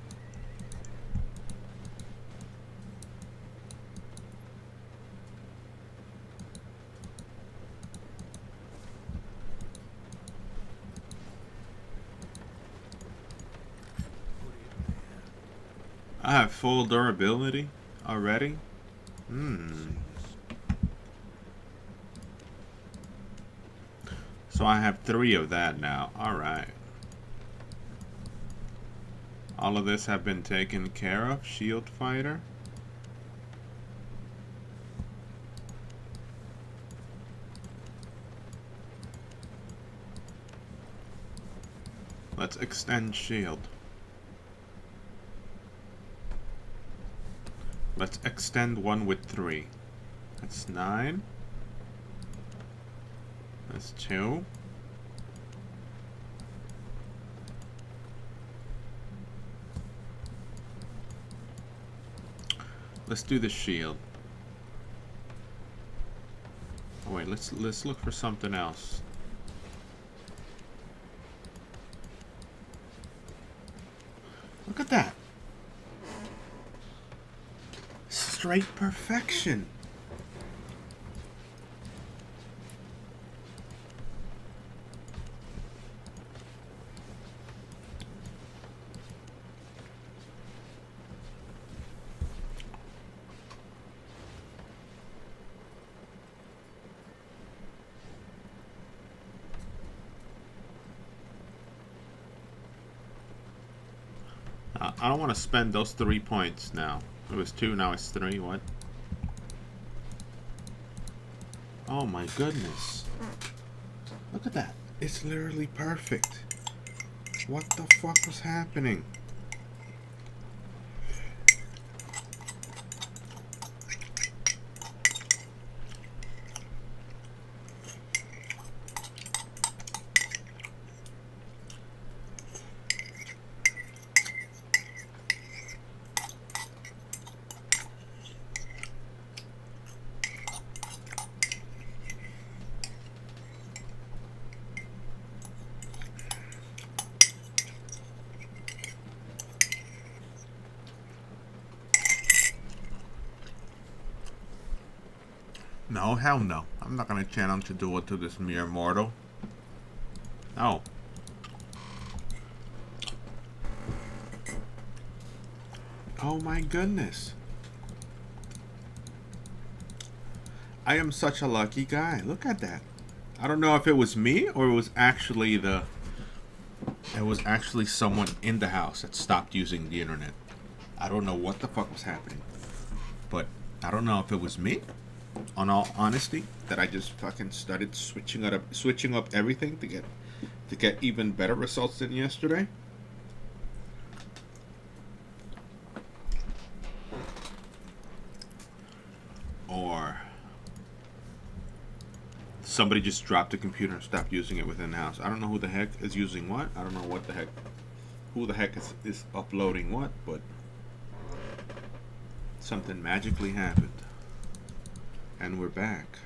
I have full durability already. So I have 3 of that now. Alright. All of this have been taken care of. Shield fighter. Let's extend shield. Let's extend one with 3. That's 9. That's 2. Let's do the shield. Oh wait, let's look for something else. Look at that. Straight perfection. I don't want to spend those 3 points now. It was 2, now it's 3. What? Oh my goodness. Look at that. It's literally perfect. What the fuck was happening? No, hell no. I'm not gonna challenge to do it to this mere mortal. No. Oh my goodness. I am such a lucky guy. Look at that. I don't know if it was me or it was actually someone in the house that stopped using the internet. I don't know what the fuck was happening. But I don't know if it was me, on all honesty, that I just fucking started switching up everything to get even better results than yesterday. Or somebody just dropped the computer and stopped using it within the house. I don't know who the heck is using what. I don't know what the heck, who the heck is uploading what, but something magically happened. And we're back.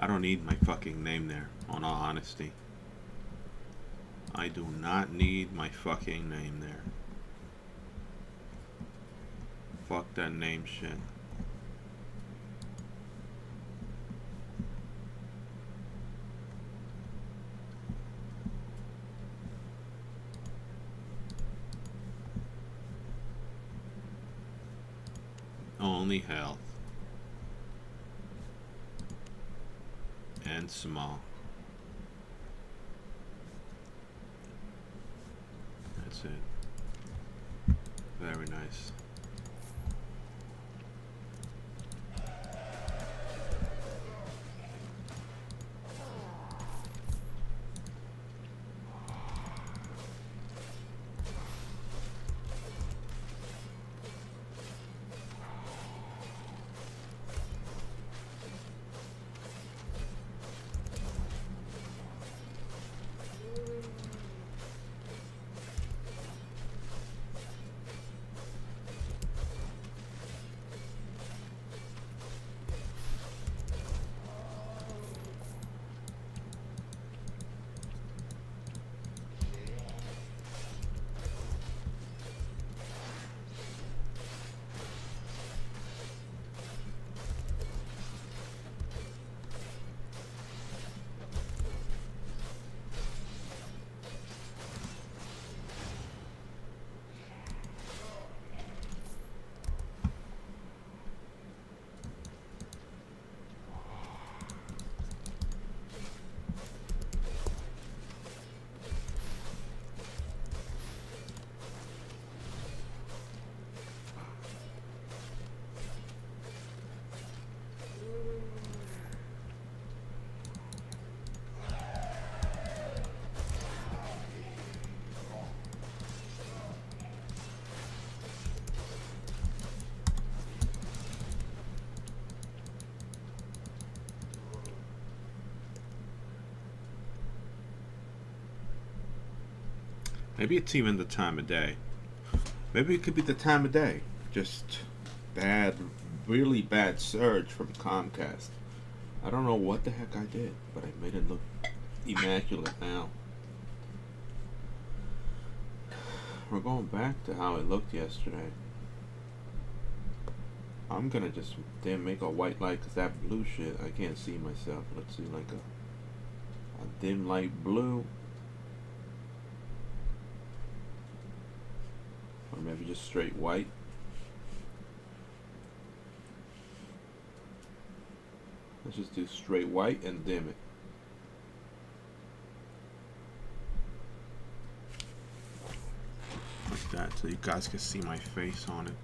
I don't need my fucking name there, on all honesty. I do not need my fucking name there. Fuck that name shit. Only health. And small. That's it. Very nice. Maybe it's even the time of day. Maybe it could be the time of day. Just bad, really bad surge from Comcast. I don't know what the heck I did, but I made it look immaculate now. We're going back to how it looked yesterday. I'm gonna just damn make a white light because that blue shit, I can't see myself. Let's see, like a dim light blue. Or maybe just straight white. Let's just do straight white and dim it. Like that, so you guys can see my face on it.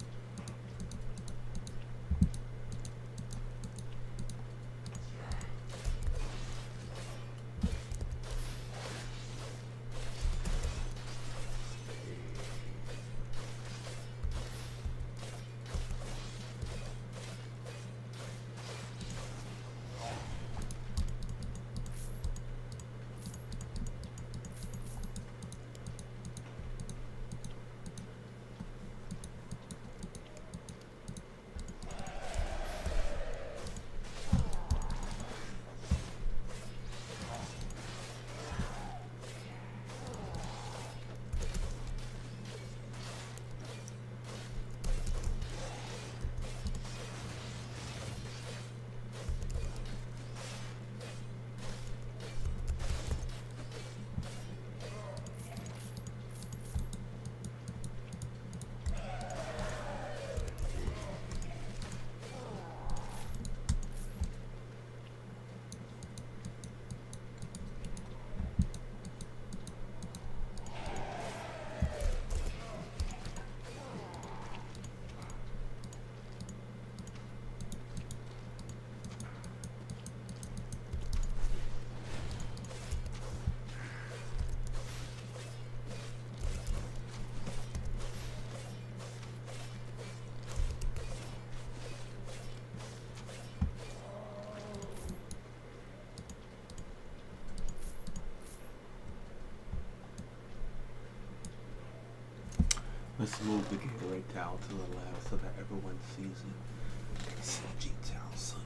Let's move the Gatorade towel to the left so that everyone sees it. CG towel, son.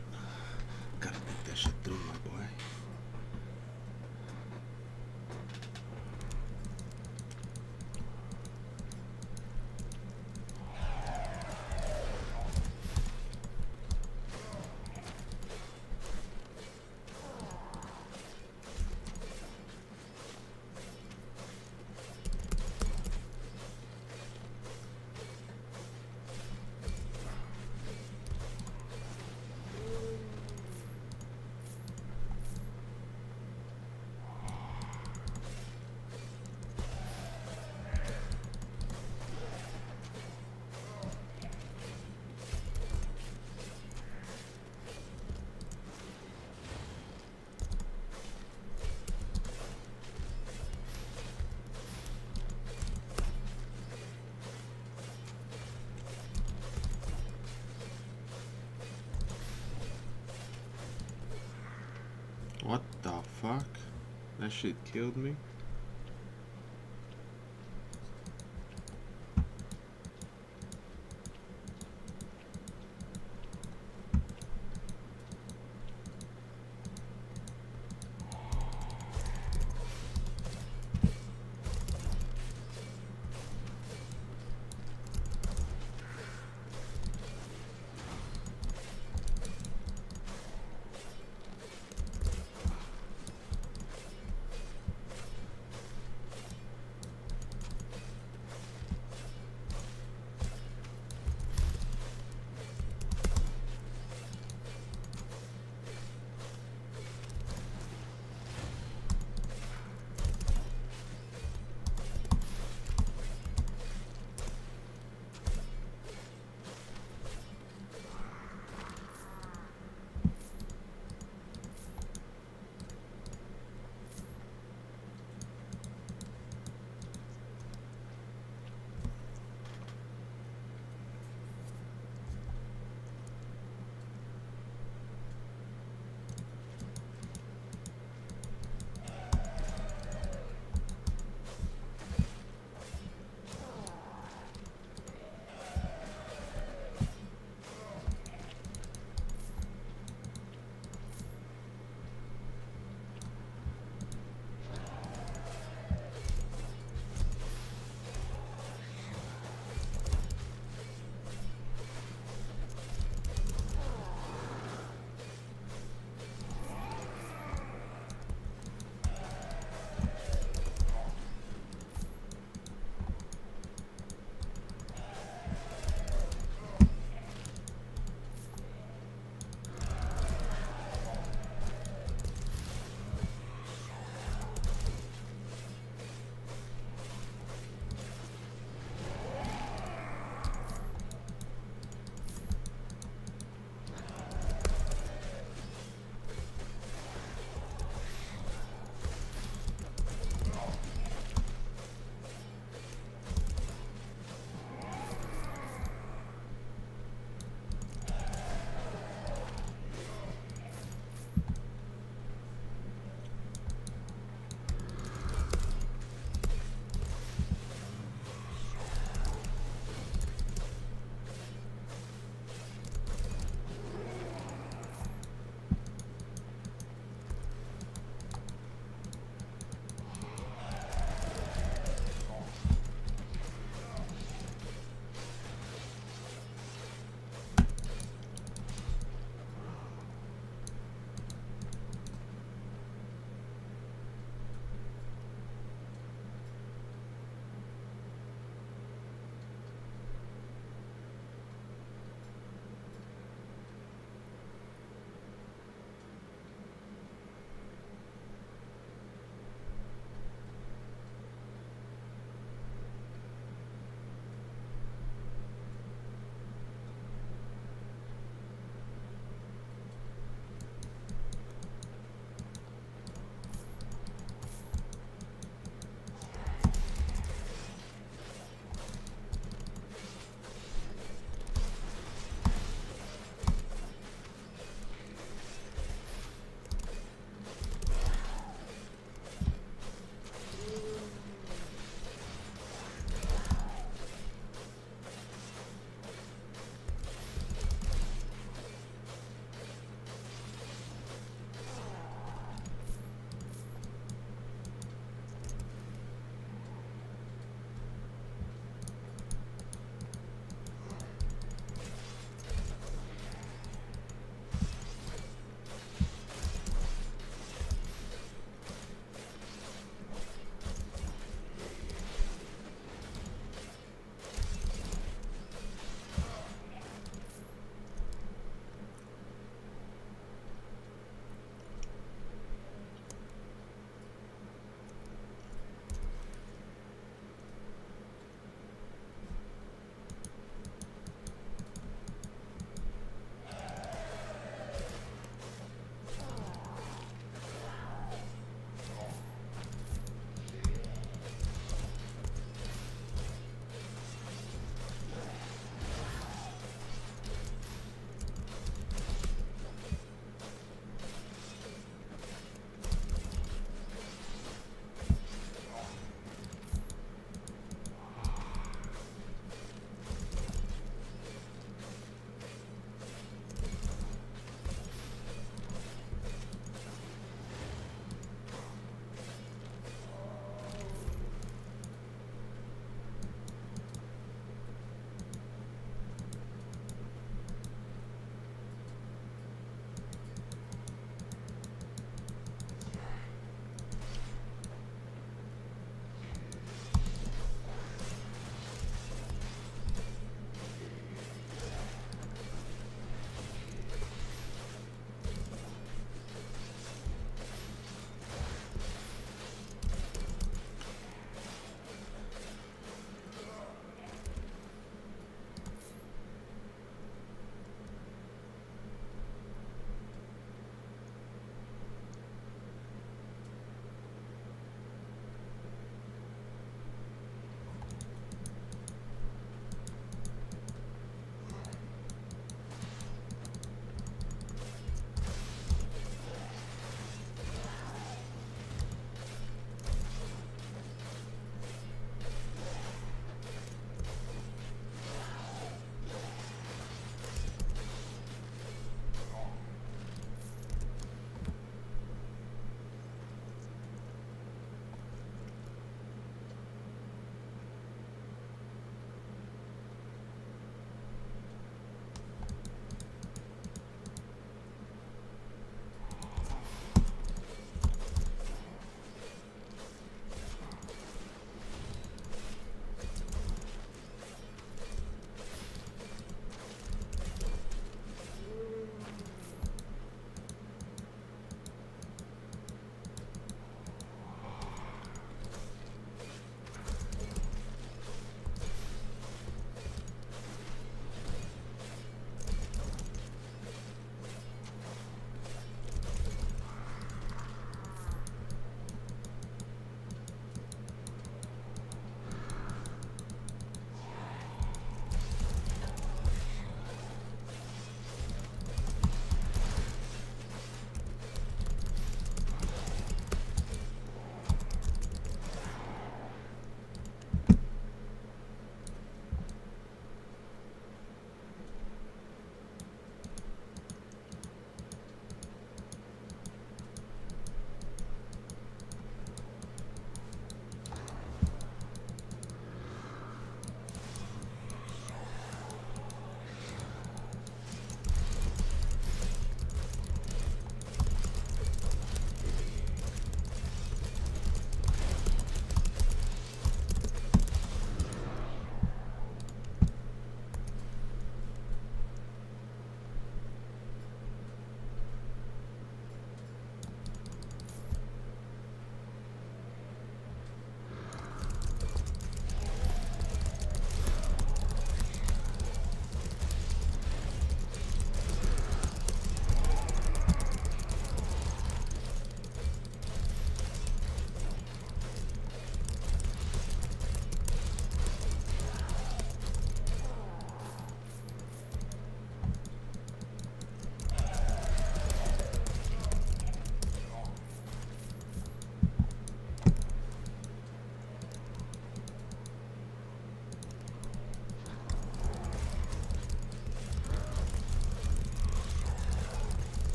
Gotta make that shit through, my boy. What the fuck? That shit killed me.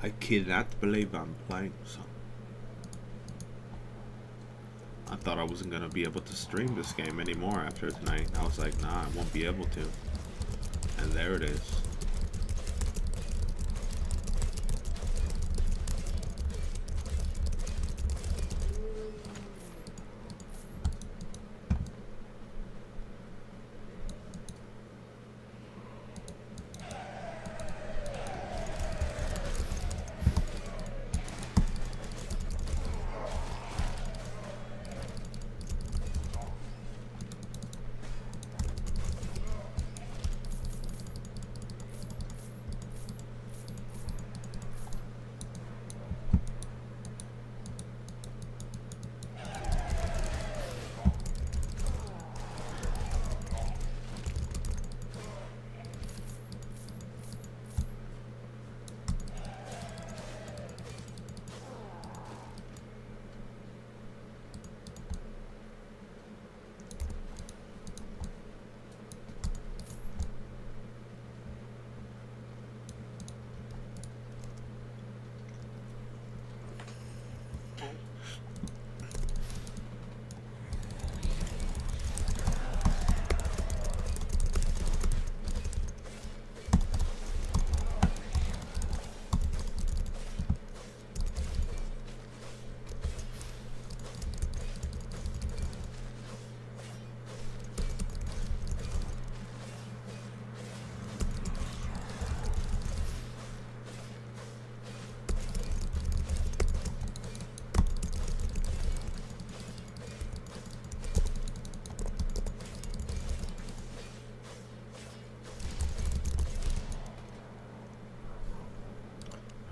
I cannot believe I'm playing some. I thought I wasn't gonna be able to stream this game anymore after tonight. I was like, nah, I won't be able to. And there it is.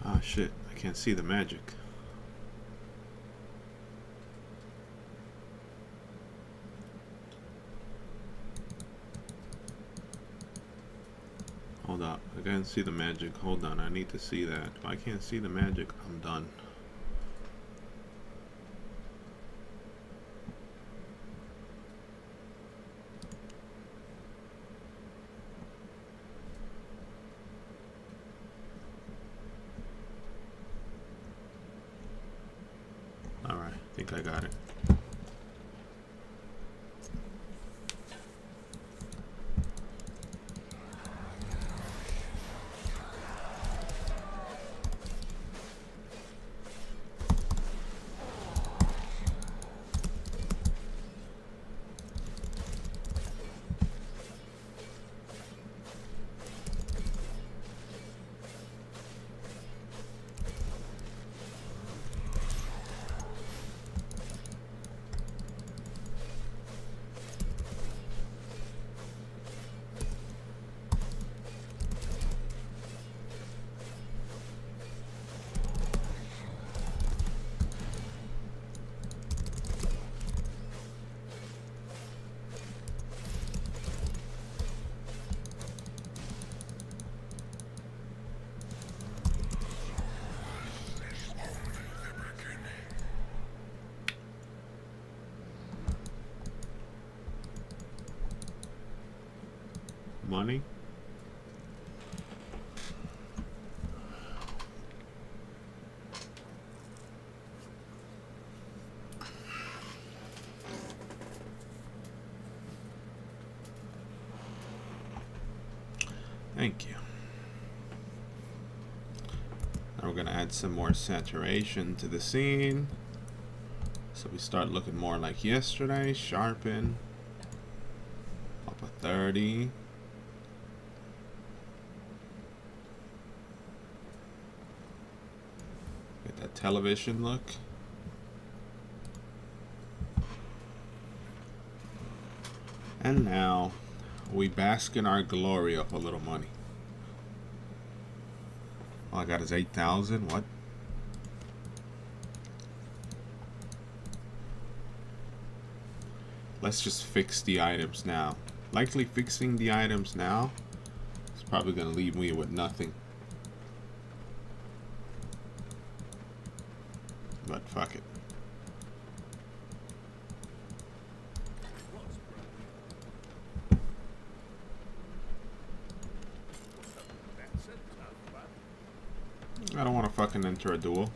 Ah, shit. I can't see the magic. Hold up. I can't see the magic. Hold on. I need to see that. If I can't see the magic, I'm done. Alright. I think I got it. Money? Thank you. Now we're going to add some more saturation to the scene. So we start looking more like yesterday. Sharpen. Up a 30. Get that television look. And now we bask in our glory of a little money. All I got is 8,000. What? Let's just fix the items now. Likely fixing the items now is probably going to leave me with nothing. But fuck it. I don't want to fucking enter a duel.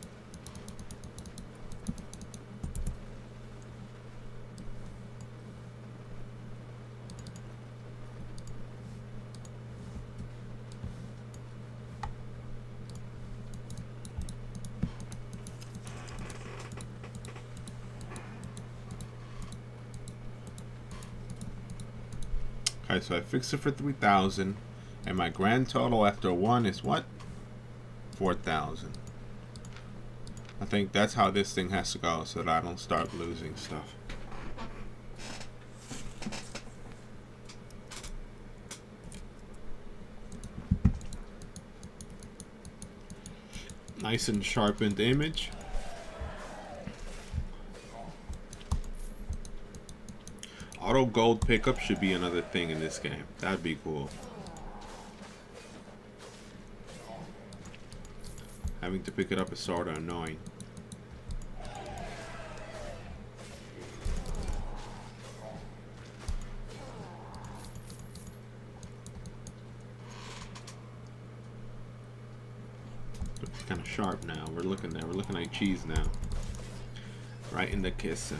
Okay, so I fixed it for 3,000, and my grand total after one is what? 4,000. I think that's how this thing has to go, so that I don't start losing stuff. Nice and sharpened image. Auto gold pickup should be another thing in this game. That'd be cool. Having to pick it up is sort of annoying. It's kind of sharp now. We're looking there. We're looking like cheese now. Right in the kiss.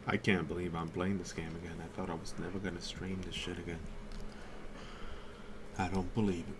I can't believe I'm playing this game again. I thought I was never gonna stream this shit again. I don't believe it.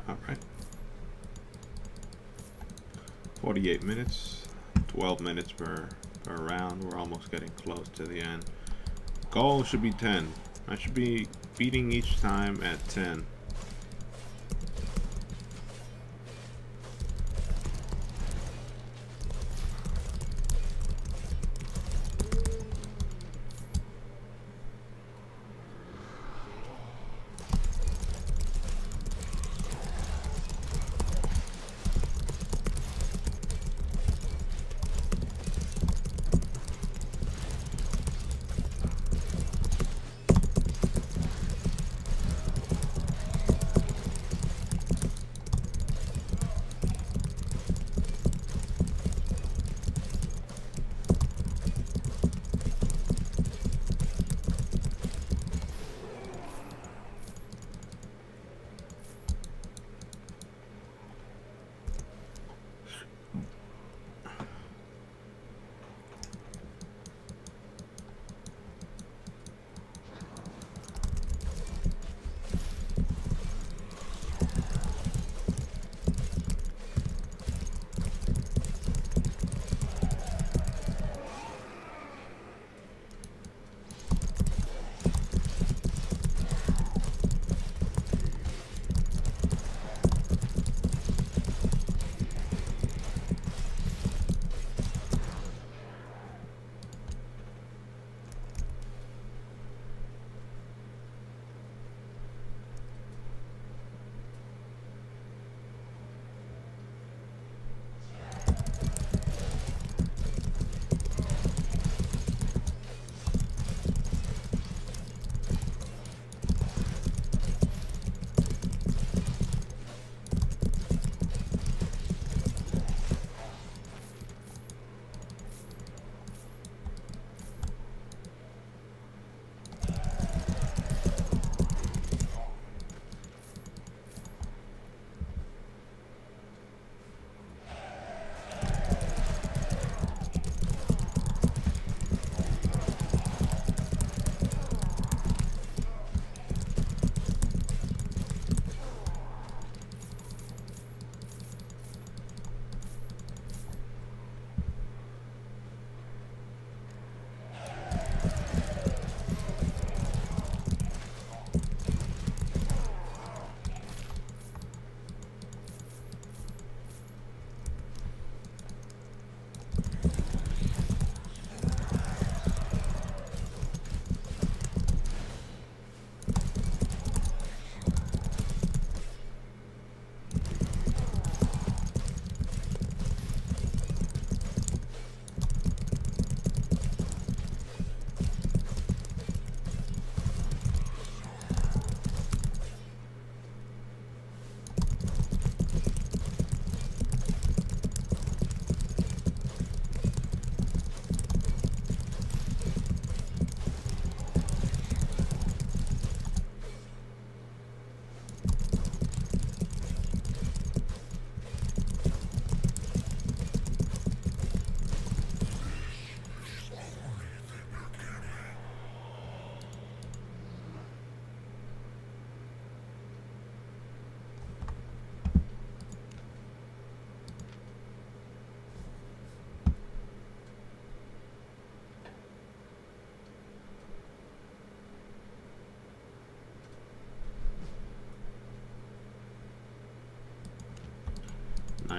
All right. 48 minutes, 12 minutes per round. We're almost getting close to the end. Goal should be 10. I should be beating each time at 10.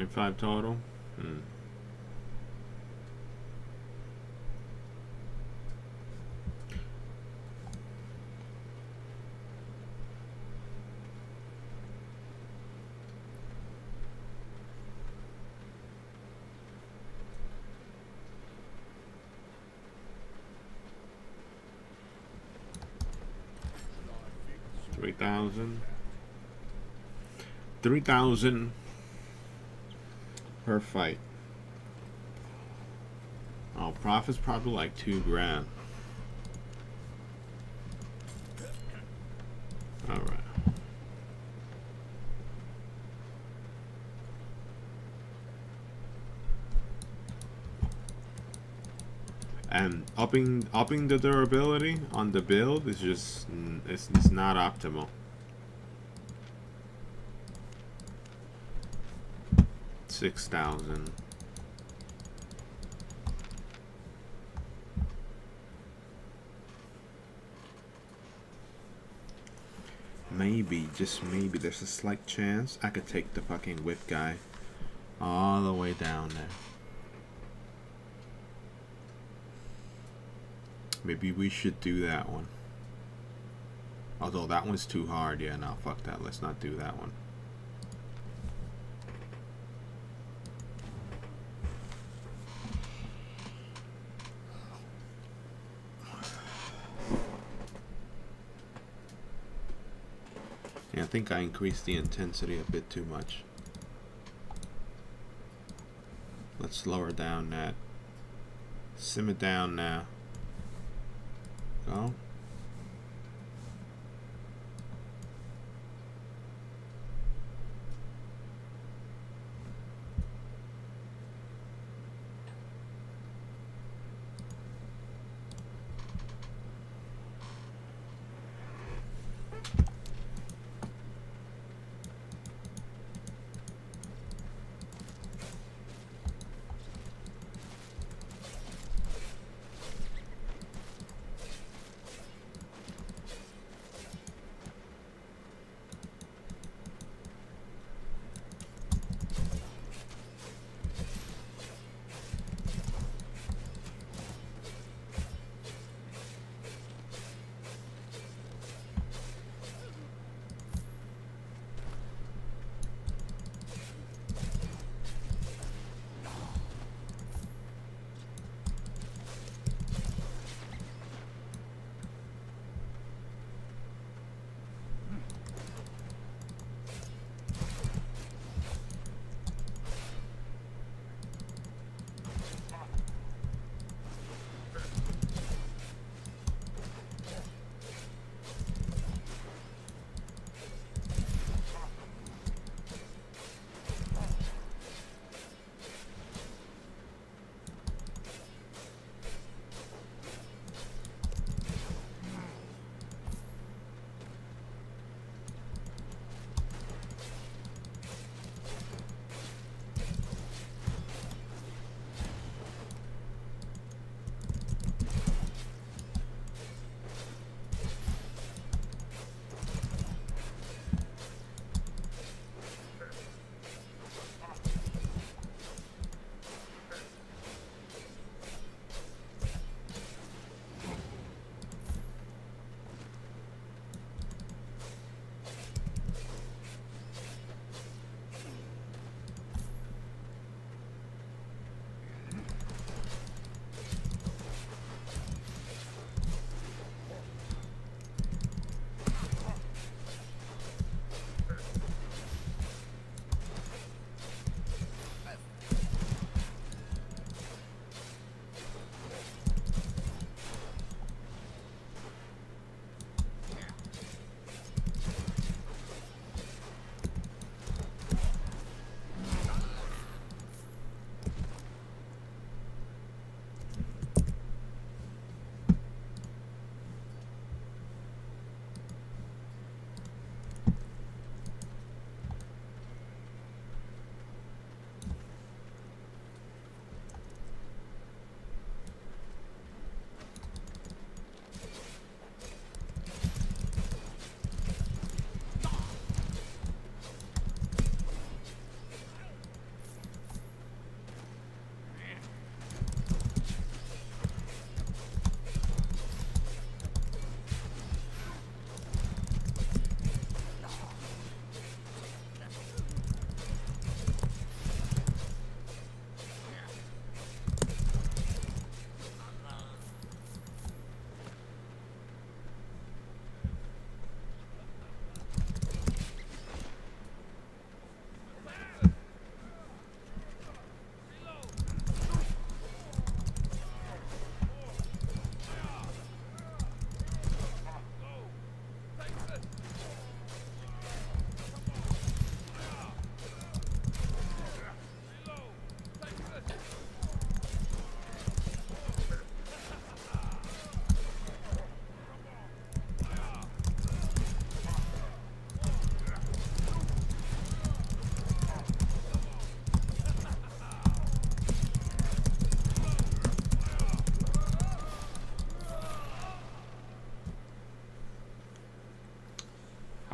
2.5 total. 3,000. 3,000 per fight. Oh, profit's probably like 2 grand. All right. And upping the durability on the build is just it's not optimal. 6,000. Maybe, just maybe, there's a slight chance I could take the fucking whip guy all the way down there. Maybe we should do that one. Although that one's too hard. Yeah, no, fuck that. Let's not do that one. Yeah, I think I increased the intensity a bit too much. Let's lower down that. Simmer down now. Go.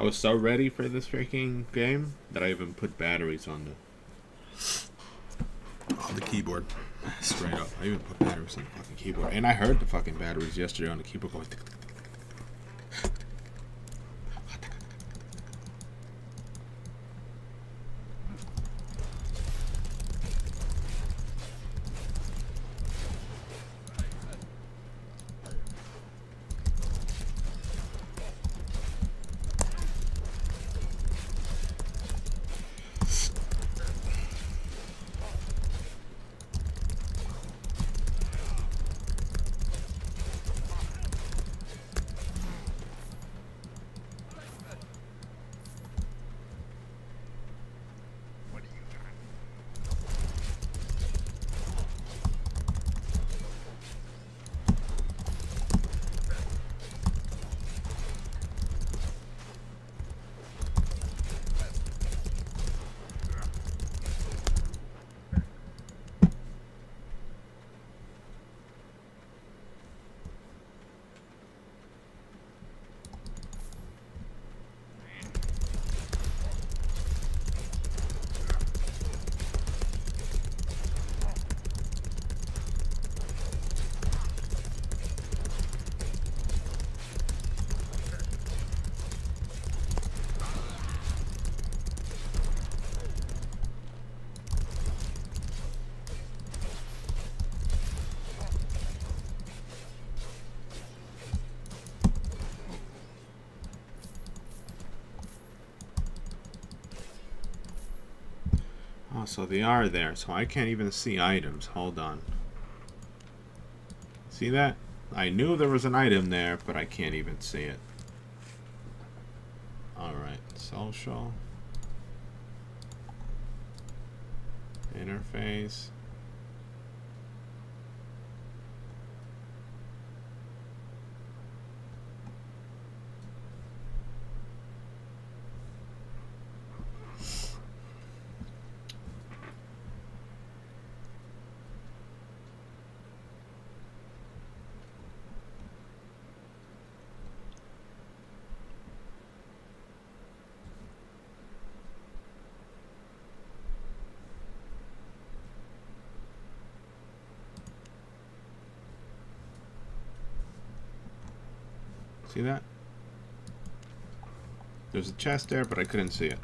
I was so ready for this freaking game that I even put batteries on the keyboard. Straight up. I even put batteries on the fucking keyboard. And I heard the fucking batteries yesterday on the keyboard going tick, tick, tick, tick, tick. Oh, so they are there. So I can't even see items. Hold on. See that? I knew there was an item there, but I can't even see it. Alright. Social. Interface. See that? There's a chest there, but I couldn't see it.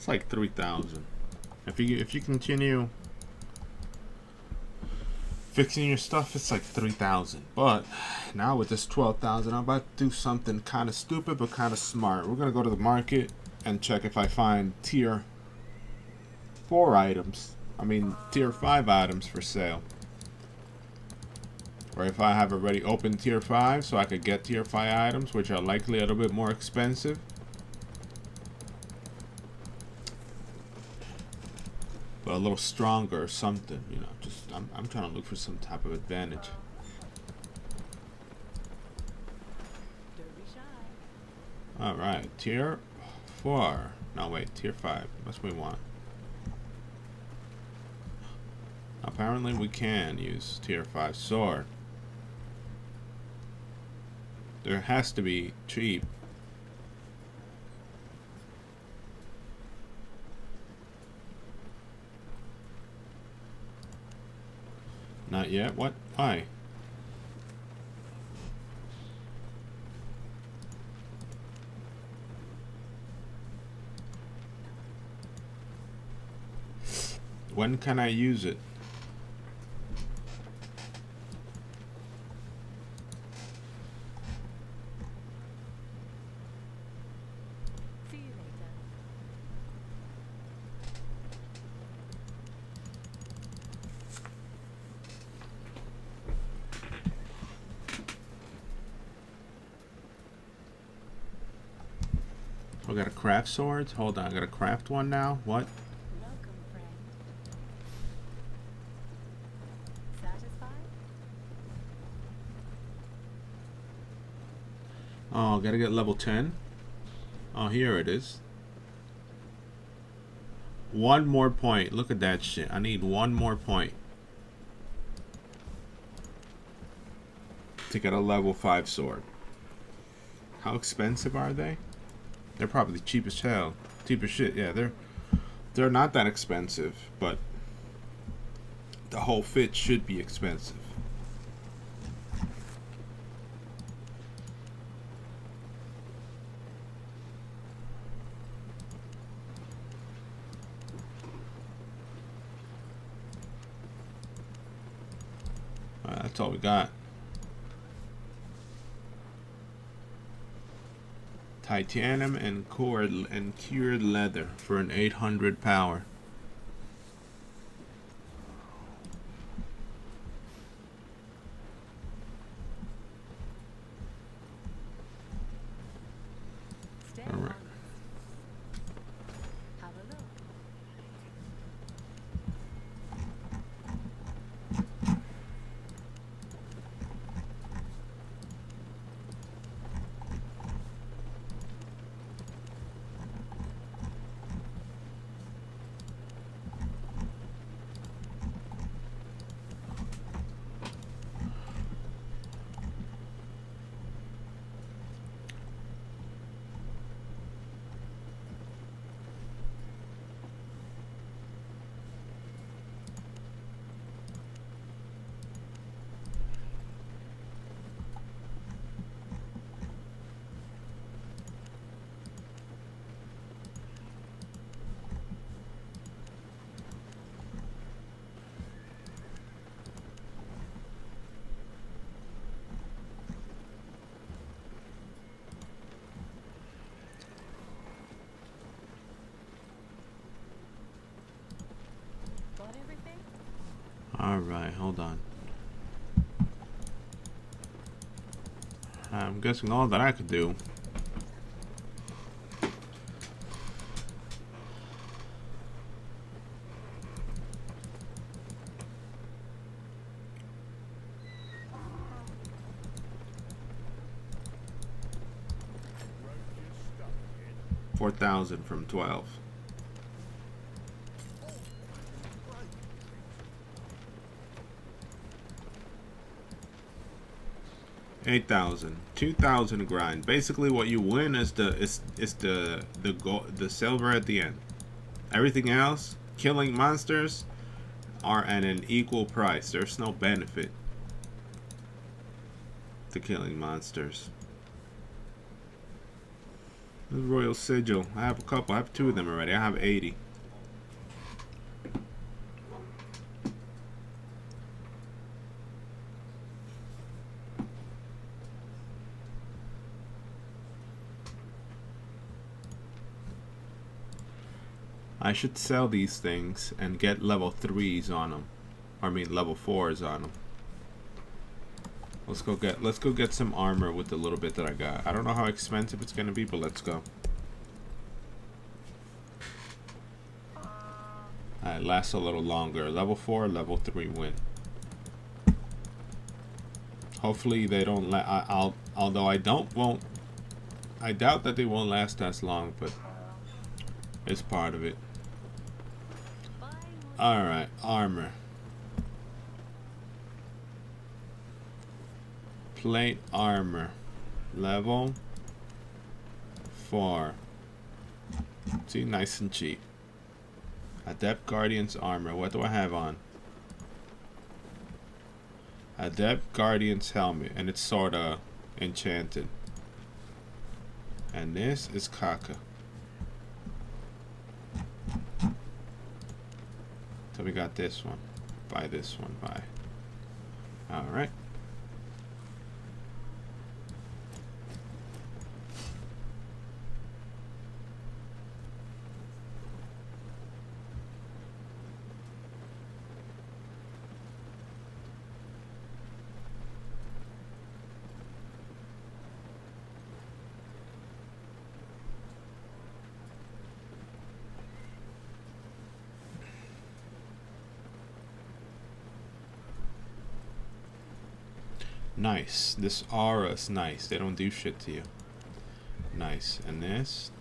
like 3,000. If you continue fixing your stuff, it's like 3,000. But now with this 12,000, I'm about to do something kind of stupid but kind of smart. We're gonna go to the market and check if I find tier 4 items. I mean tier 5 items for sale. Or if I have already opened tier 5, so I could get tier 5 items, which are likely a little bit more expensive. But a little stronger or something, you know. Just I'm trying to look for some type of advantage. Alright, tier 4. No wait, tier 5. That's what we want. Apparently we can use tier 5 sword. There has to be cheap. Not yet? What? Why? When can I use it? I gotta craft swords? Hold on, I gotta craft one now? What? Welcome, friend. Satisfied? Oh, gotta get level 10? Oh, here it is. One more point. Look at that shit. I need one more point to get a level 5 sword. How expensive are they? They're probably cheap as hell. Cheap as shit. Yeah, they're not that expensive, but the whole fit should be expensive. That's all we got. Titanium and cured leather for an 800 power. All right. Have a look. Got everything? Alright, hold on. I'm guessing all that I could do. $4,000 from 12. $8,000, 2,000 grind. Basically, what you win is the silver at the end. Everything else, killing monsters, are at an equal price. There's no benefit to killing monsters. This Royal Sigil. I have a couple. I have 2 of them already. I have 80. I should sell these things and get level 3s on them. I mean level 4s on them. Let's go get some armor with the little bit that I got. I don't know how expensive it's gonna be, but let's go. Alright, lasts a little longer. Level 4, level 3 win. Hopefully they don't although I doubt that they won't last as long, but it's part of it. Alright, armor. Plate armor. Level 4. See, nice and cheap. Adept Guardian's armor. What do I have on? Adept Guardian's helmet, and it's sorta enchanted. And this is Kaka. So we got this one. Buy this one. Buy. Alright. Nice. This aura is nice. They don't do shit to you. Nice. And this.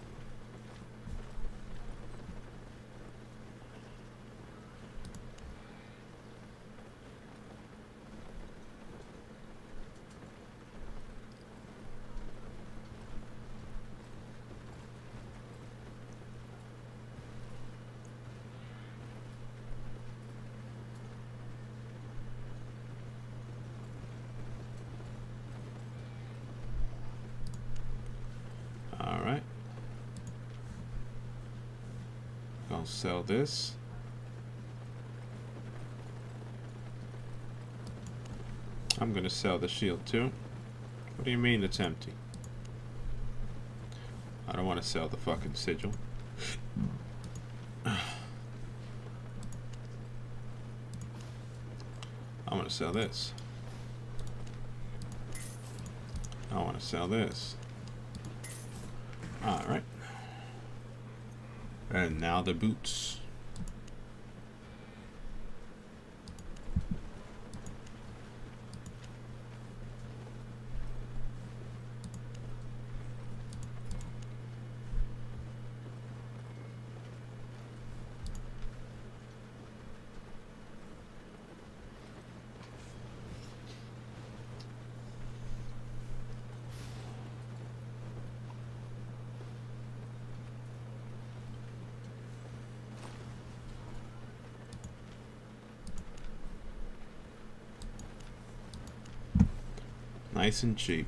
Alright. I'll sell this. I'm gonna sell the shield too. What do you mean it's empty? I don't want to sell the fucking sigil. I want to sell this. I want to sell this. Alright. And now the boots. Nice and cheap.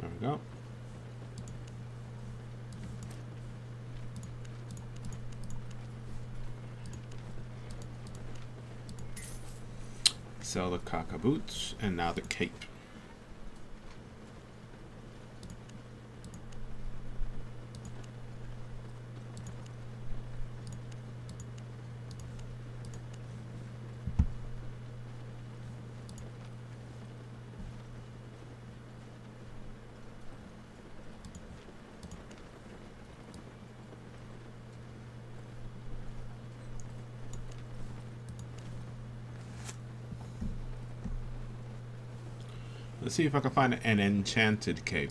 There we go. Sell the Kaka boots, and now the cape. Let's see if I can find an enchanted cape.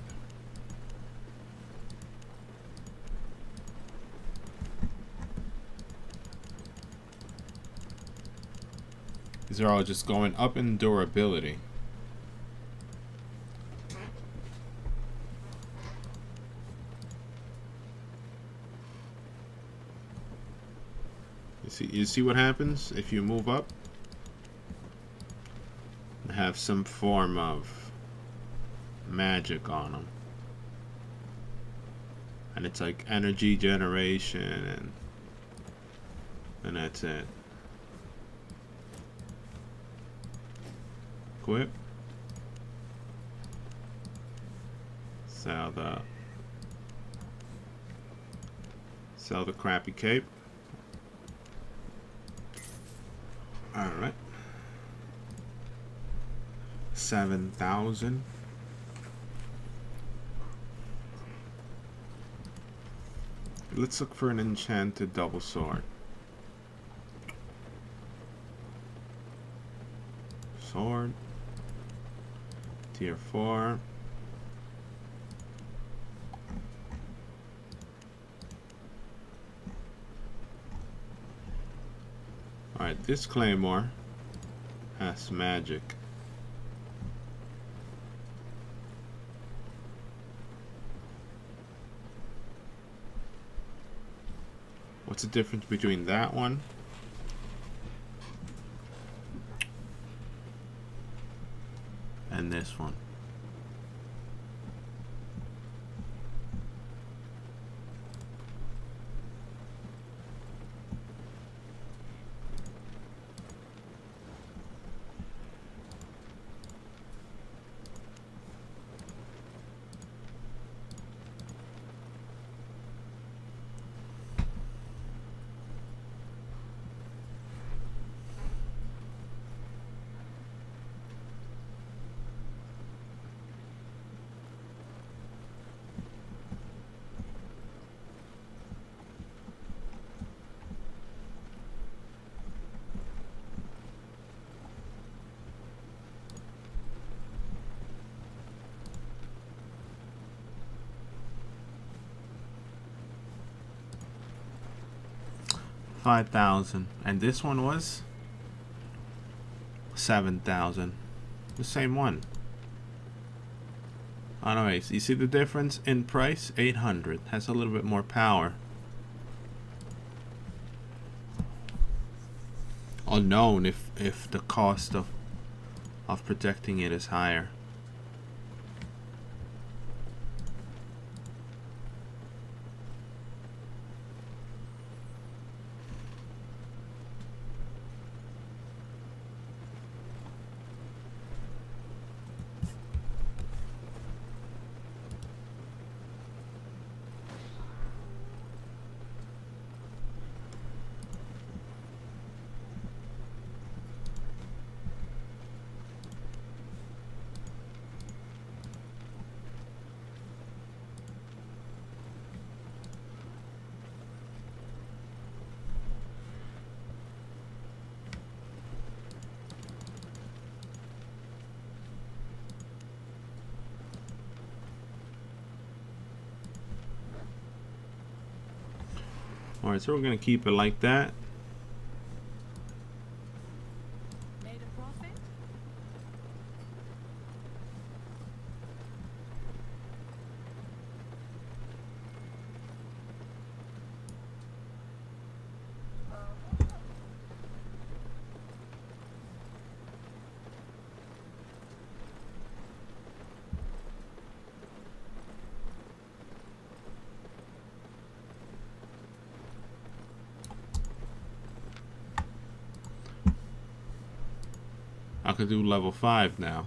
These are all just going up in durability. You see what happens if you move up? Have some form of magic on them, and it's like energy generation, and that's it. Equip. Sell the crappy cape. All right. 7,000. Let's look for an enchanted double sword. Sword. Tier 4. Alright, this claymore has magic. What's the difference between that one and this one? $5,000, and this one was 7,000. The same one. Anyways, you see the difference in price? 800 has a little bit more power. Unknown if the cost of protecting it is higher. Alright, so we're going to keep it like that. Made a profit? I could do level 5 now.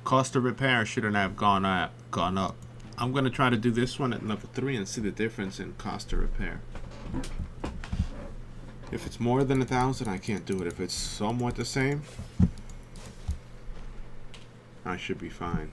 Cost of repair shouldn't have gone up. I'm gonna try to do this one at level 3 and see the difference in cost of repair. If it's more than 1,000, I can't do it. If it's somewhat the same, I should be fine.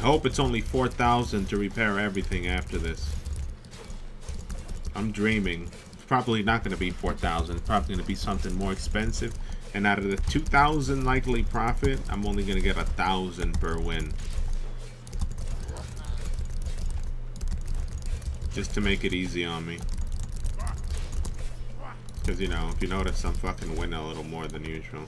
hope it's only 4,000 to repair everything after this. I'm dreaming. It's probably not going to be 4,000. It's probably going to be something more expensive. And out of the 2,000 likely profit, I'm only going to get 1,000 per win. Just to make it easy on me. Because, you know, if you notice, I'm fucking winning a little more than usual.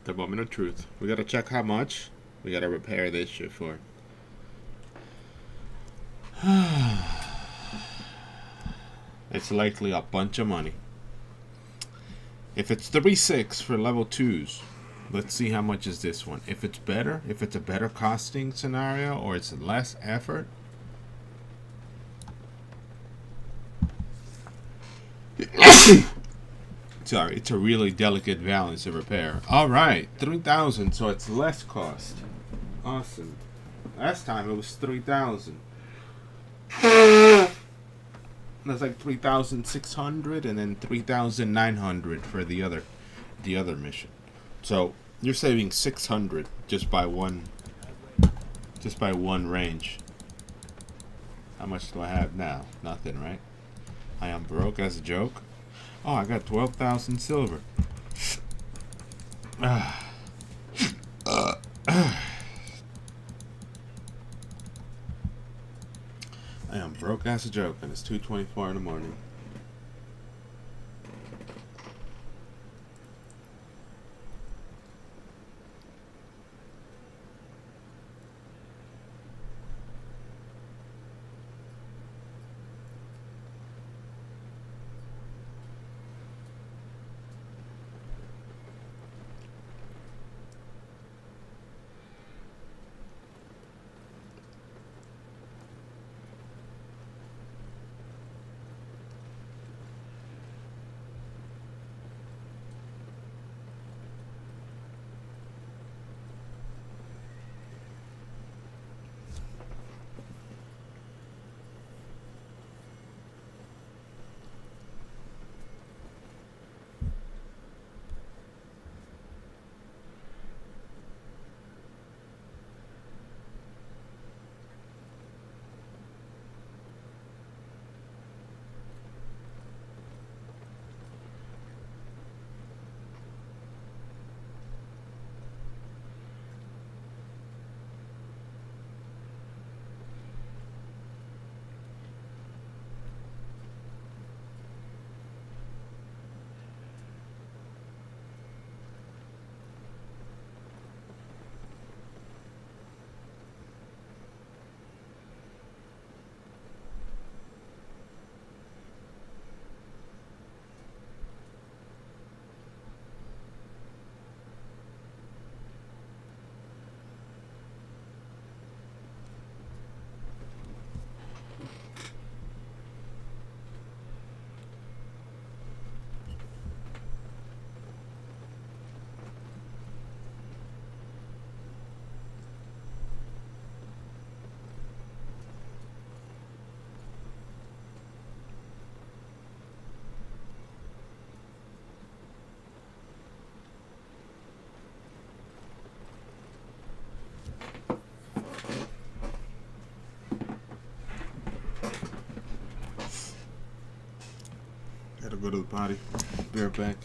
The moment of truth. We gotta check how much we gotta repair this shit for. It's likely a bunch of money. If it's 36 for level 2s, let's see how much is this one. If it's better, if it's a better costing scenario or it's less effort. Sorry, it's a really delicate balance of repair. Alright, 3,000, so it's less cost. Awesome. Last time it was 3,000. That's like 3,600 and then 3,900 for the other mission. So you're saving 600 just by one range. How much do I have now? Nothing, right? I am broke as a joke. Oh, I got 12,000 silver. I am broke as a joke, and it's 2:24 in the morning. Gotta go to the potty. Be right back.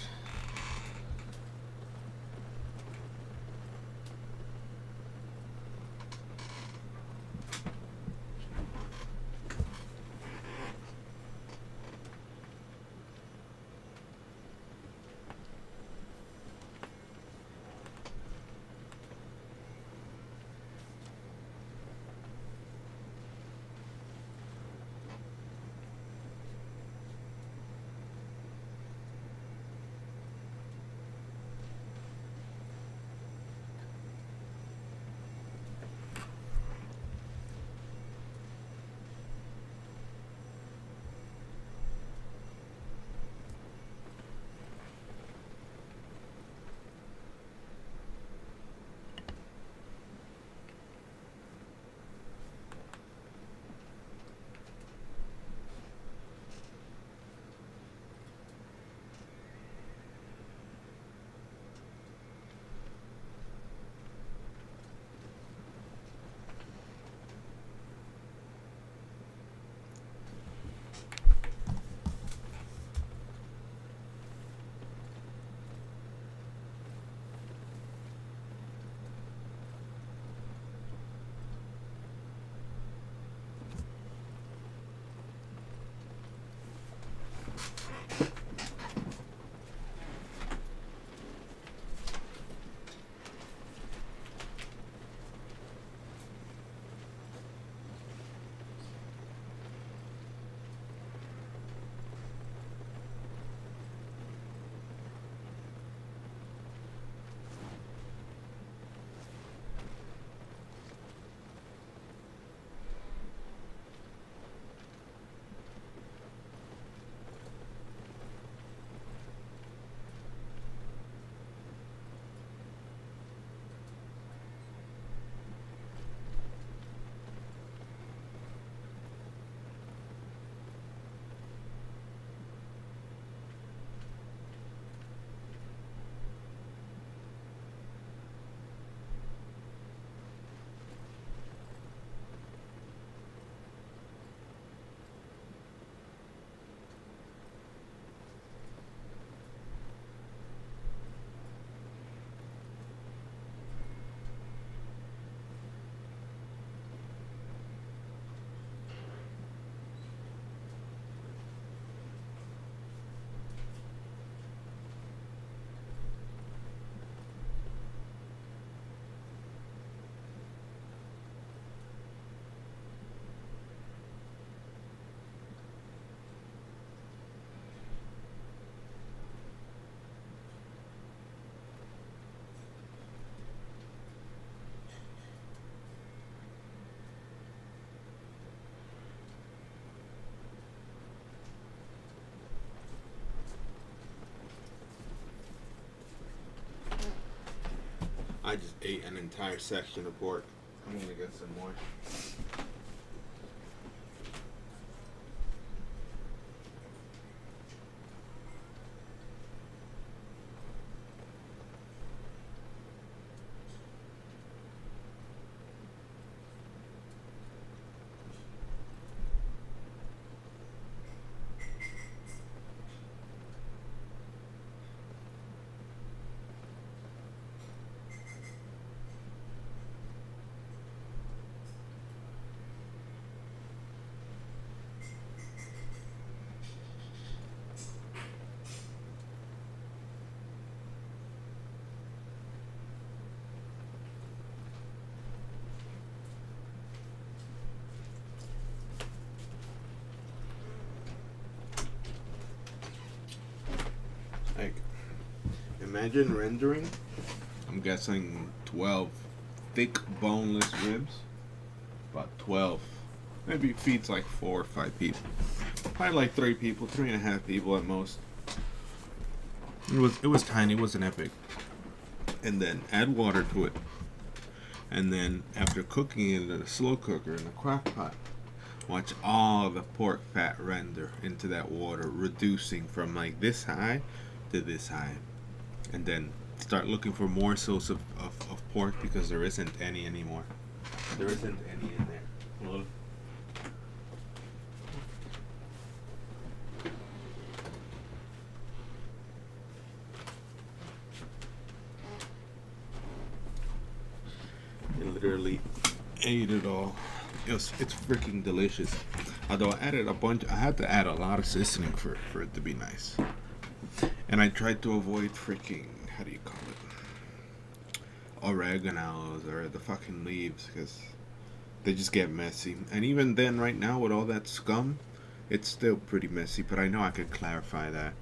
I just ate an entire section of pork. I'm gonna get some more. Like, imagine rendering, I'm guessing 12 thick boneless ribs. About 12. Maybe feeds like 4 or 5 people. Probably like 3 people, 3.5 people at most. It was tiny, it wasn't epic. And then add water to it. And then after cooking it in a slow cooker in a crock pot, watch all the pork fat render into that water, reducing from like this high to this high. And then start looking for morsels of pork because there isn't any anymore. There isn't any in there. Well, I literally ate it all. It's freaking delicious. Although I added a bunch, I had to add a lot of seasoning for it to be nice. And I tried to avoid freaking, how do you call it? Oreganos or the fucking leaves because they just get messy. And even then, right now, with all that scum, it's still pretty messy. But I know I could clarify that.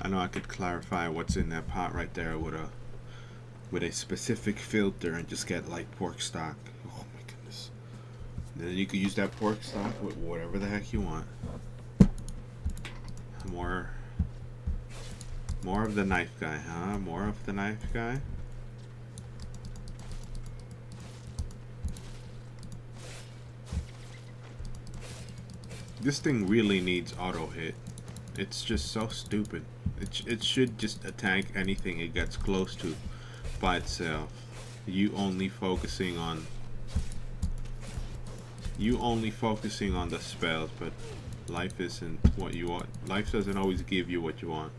I know I could clarify what's in that pot right there with a specific filter and just get like pork stock. Oh my goodness. And then you could use that pork stock with whatever the heck you want. More of the knife guy, huh? More of the knife guy? This thing really needs auto hit. It's just so stupid. It should just attack anything it gets close to by itself. You only focusing on the spells, but life isn't what you want. Life doesn't always give you what you want.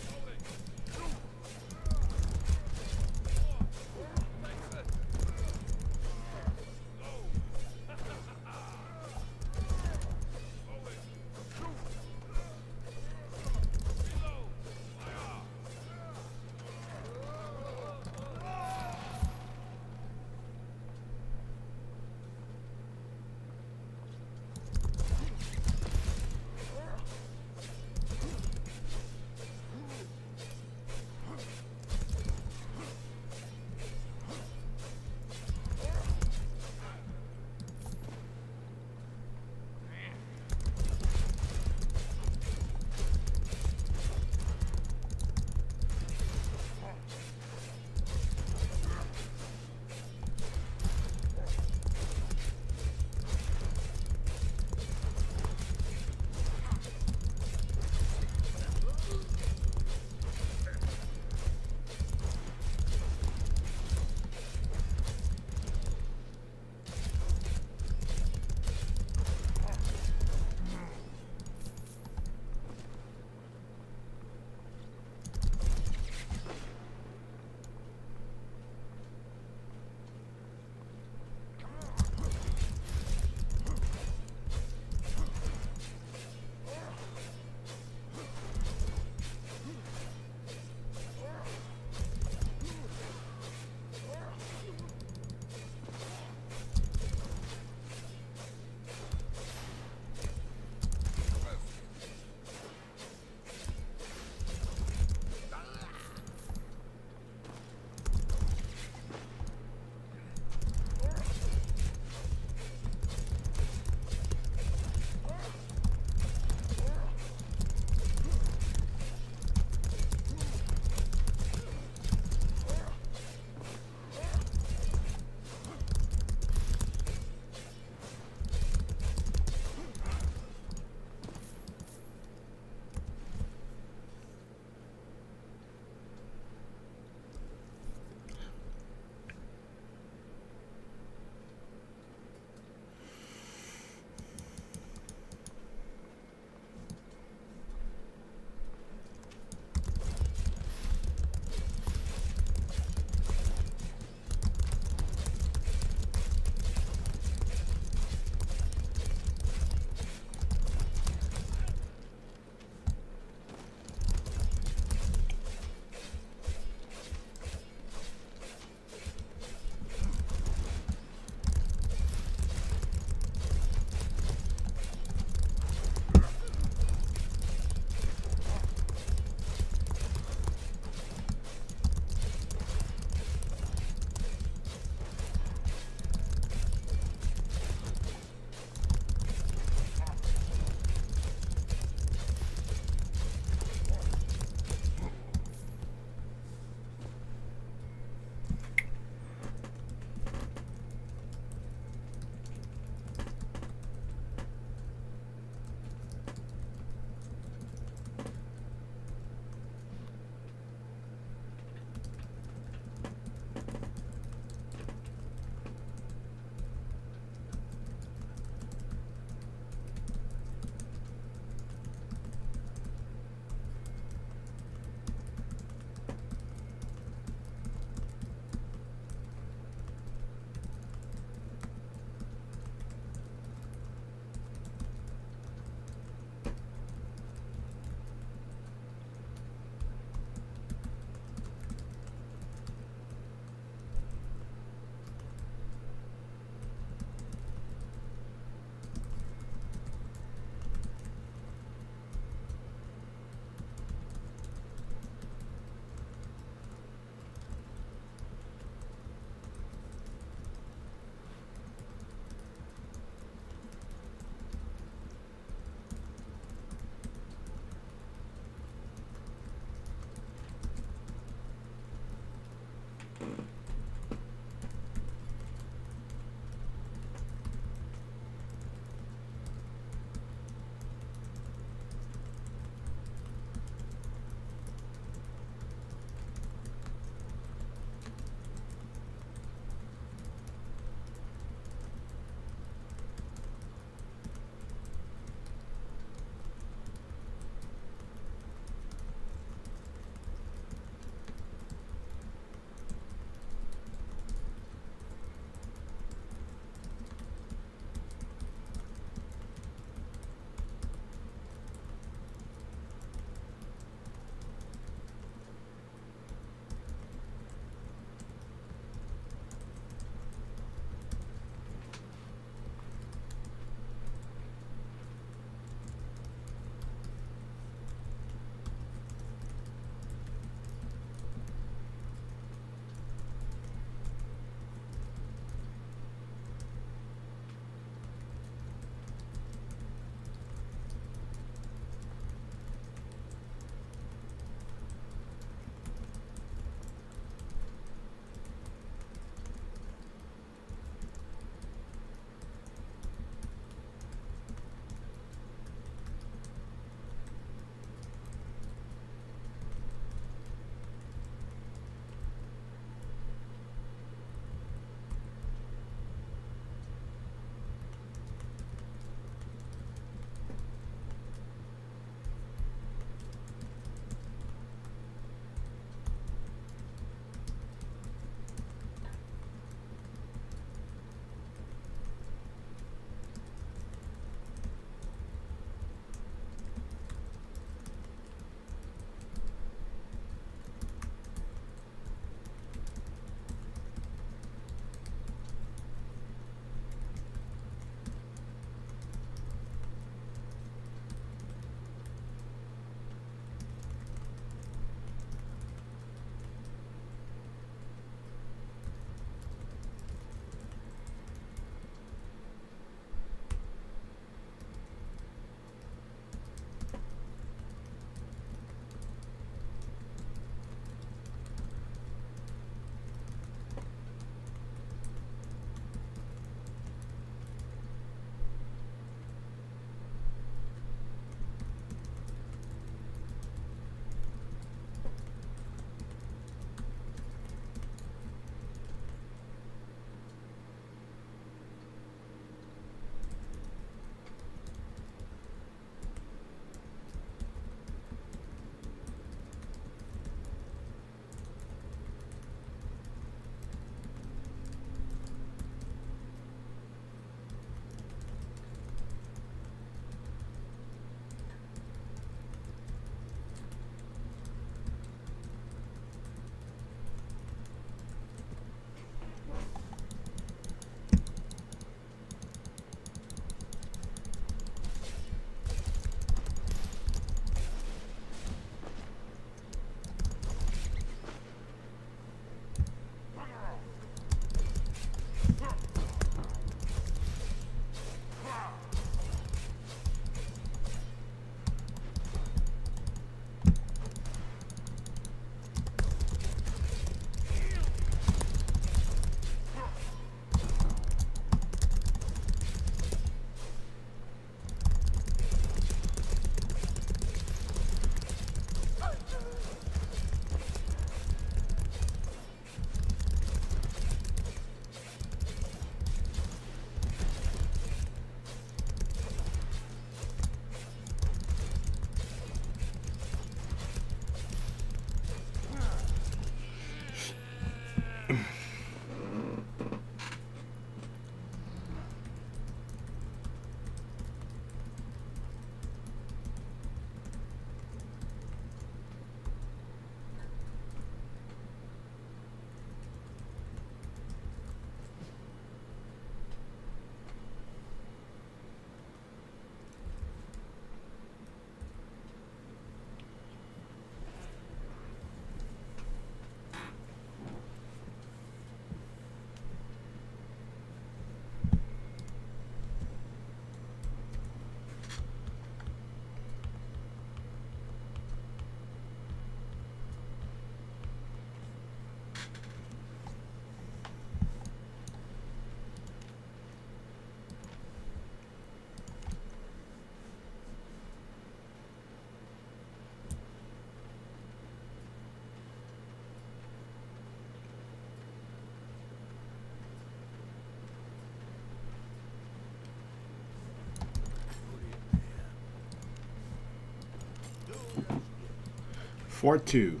4-2.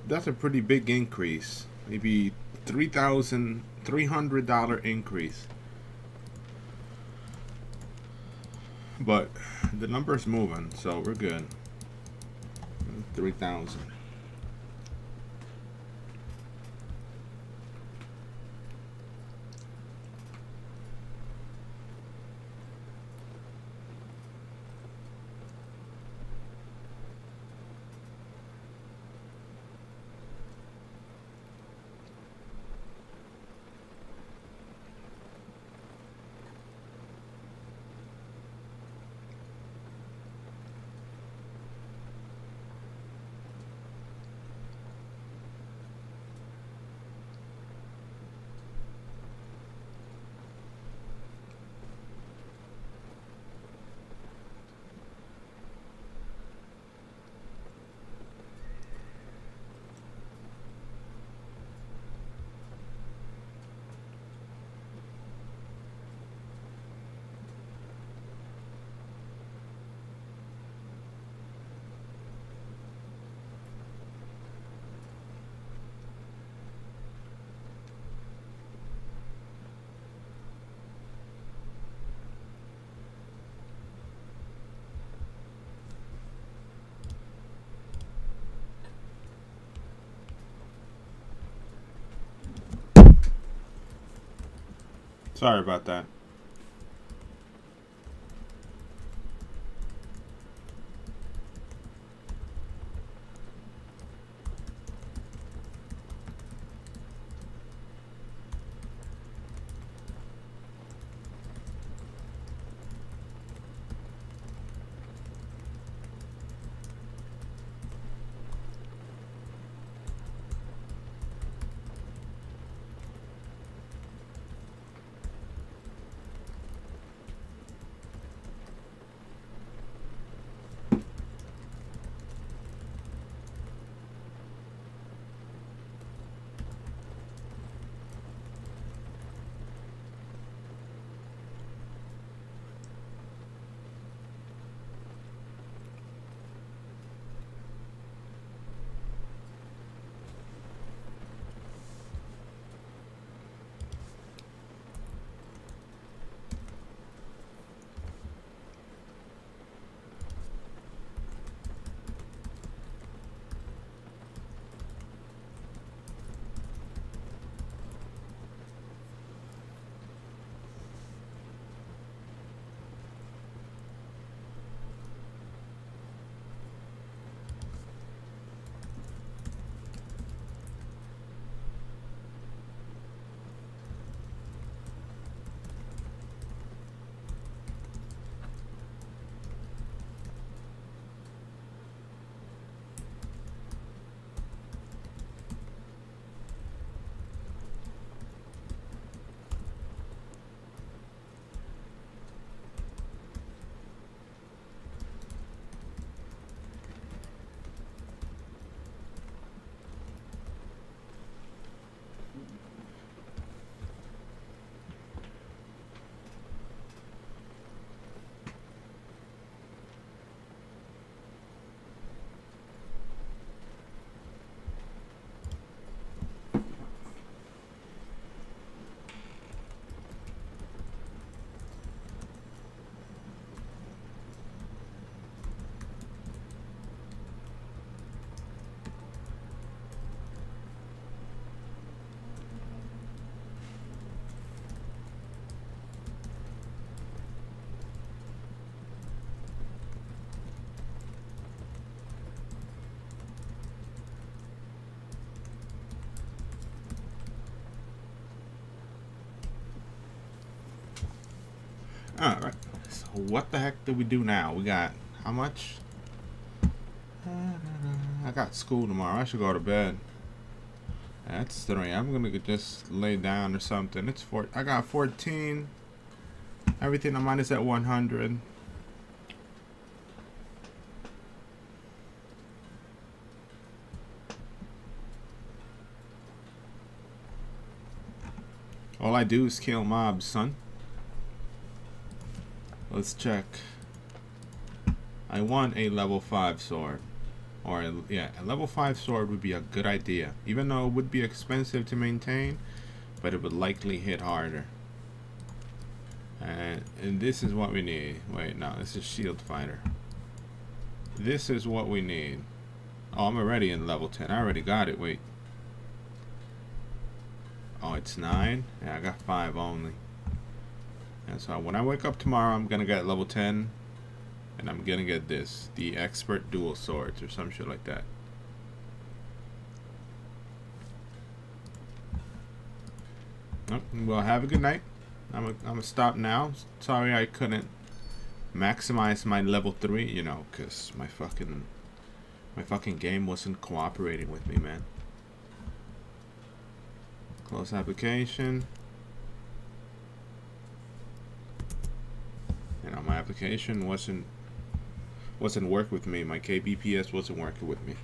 That's a pretty big increase. Maybe $3,300 increase. But the number's moving, so we're good. 3,000. Sorry about that. Alright. So what the heck do we do now? We got how much? I got school tomorrow. I should go to bed. That's 3. I'm gonna just lay down or something. It's 4. I got 14. Everything on mine is at 100. All I do is kill mobs, son. Let's check. I want a level 5 sword. Or yeah, a level 5 sword would be a good idea. Even though it would be expensive to maintain, but it would likely hit harder. And this is what we need. Wait, no, this is shield fighter. This is what we need. Oh, I'm already in level 10. I already got it. Wait. Oh, it's 9? Yeah, I got 5 only. And so when I wake up tomorrow, I'm gonna get level 10. And I'm gonna get this. The expert dual swords or some shit like that. Oh, well, have a good night. I'm gonna stop now. Sorry I couldn't maximize my level 3, you know, because my fucking game wasn't cooperating with me, man. Close application. You know, my application wasn't work with me. My KBPS wasn't working with me.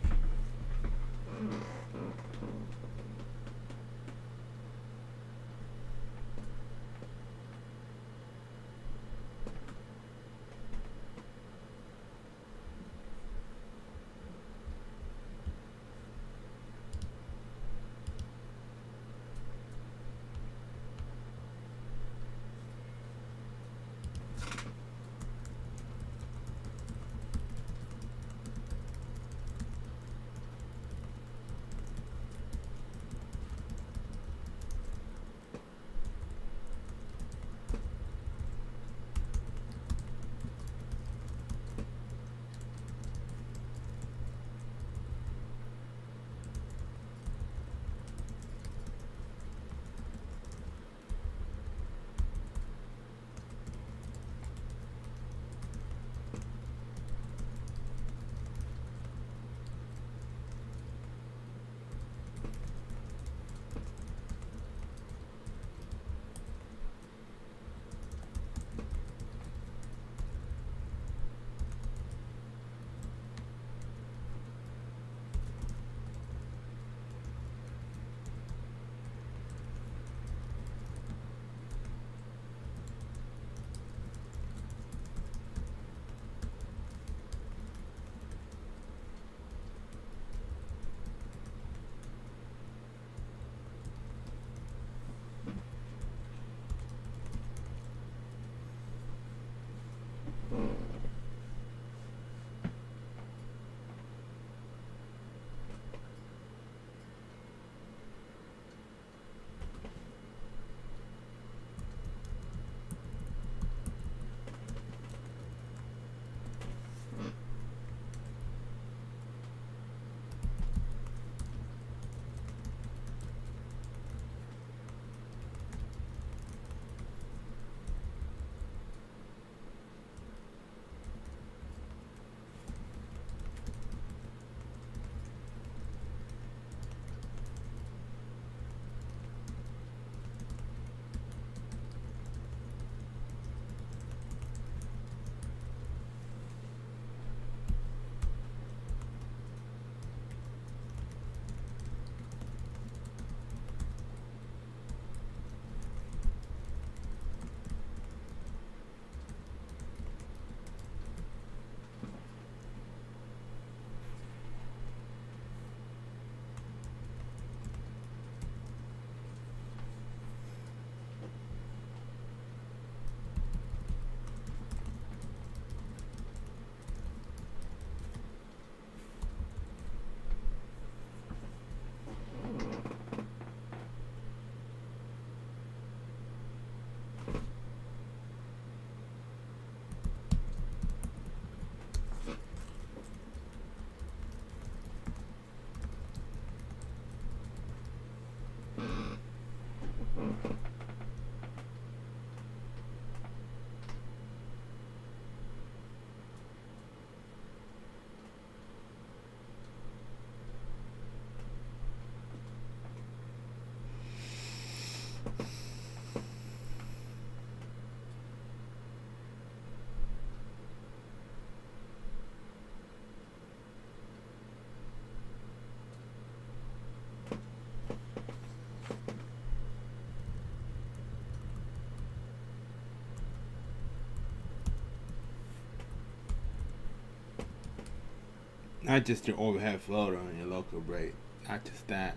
Not just your overhead floater on your local rate. Not just that.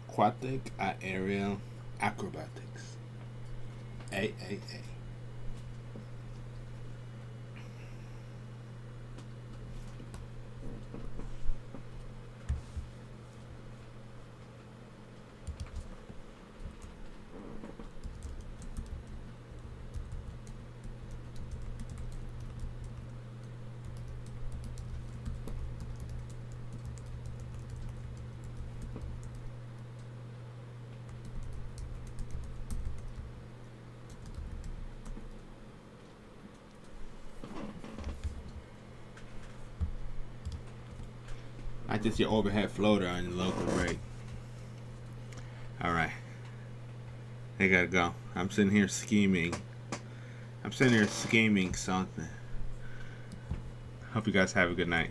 Aquatic aerial acrobatics. AAA. Not just your overhead floater on your local rate. Alright. I gotta go. I'm sitting here scheming. I'm sitting here scheming something. Hope you guys have a good night.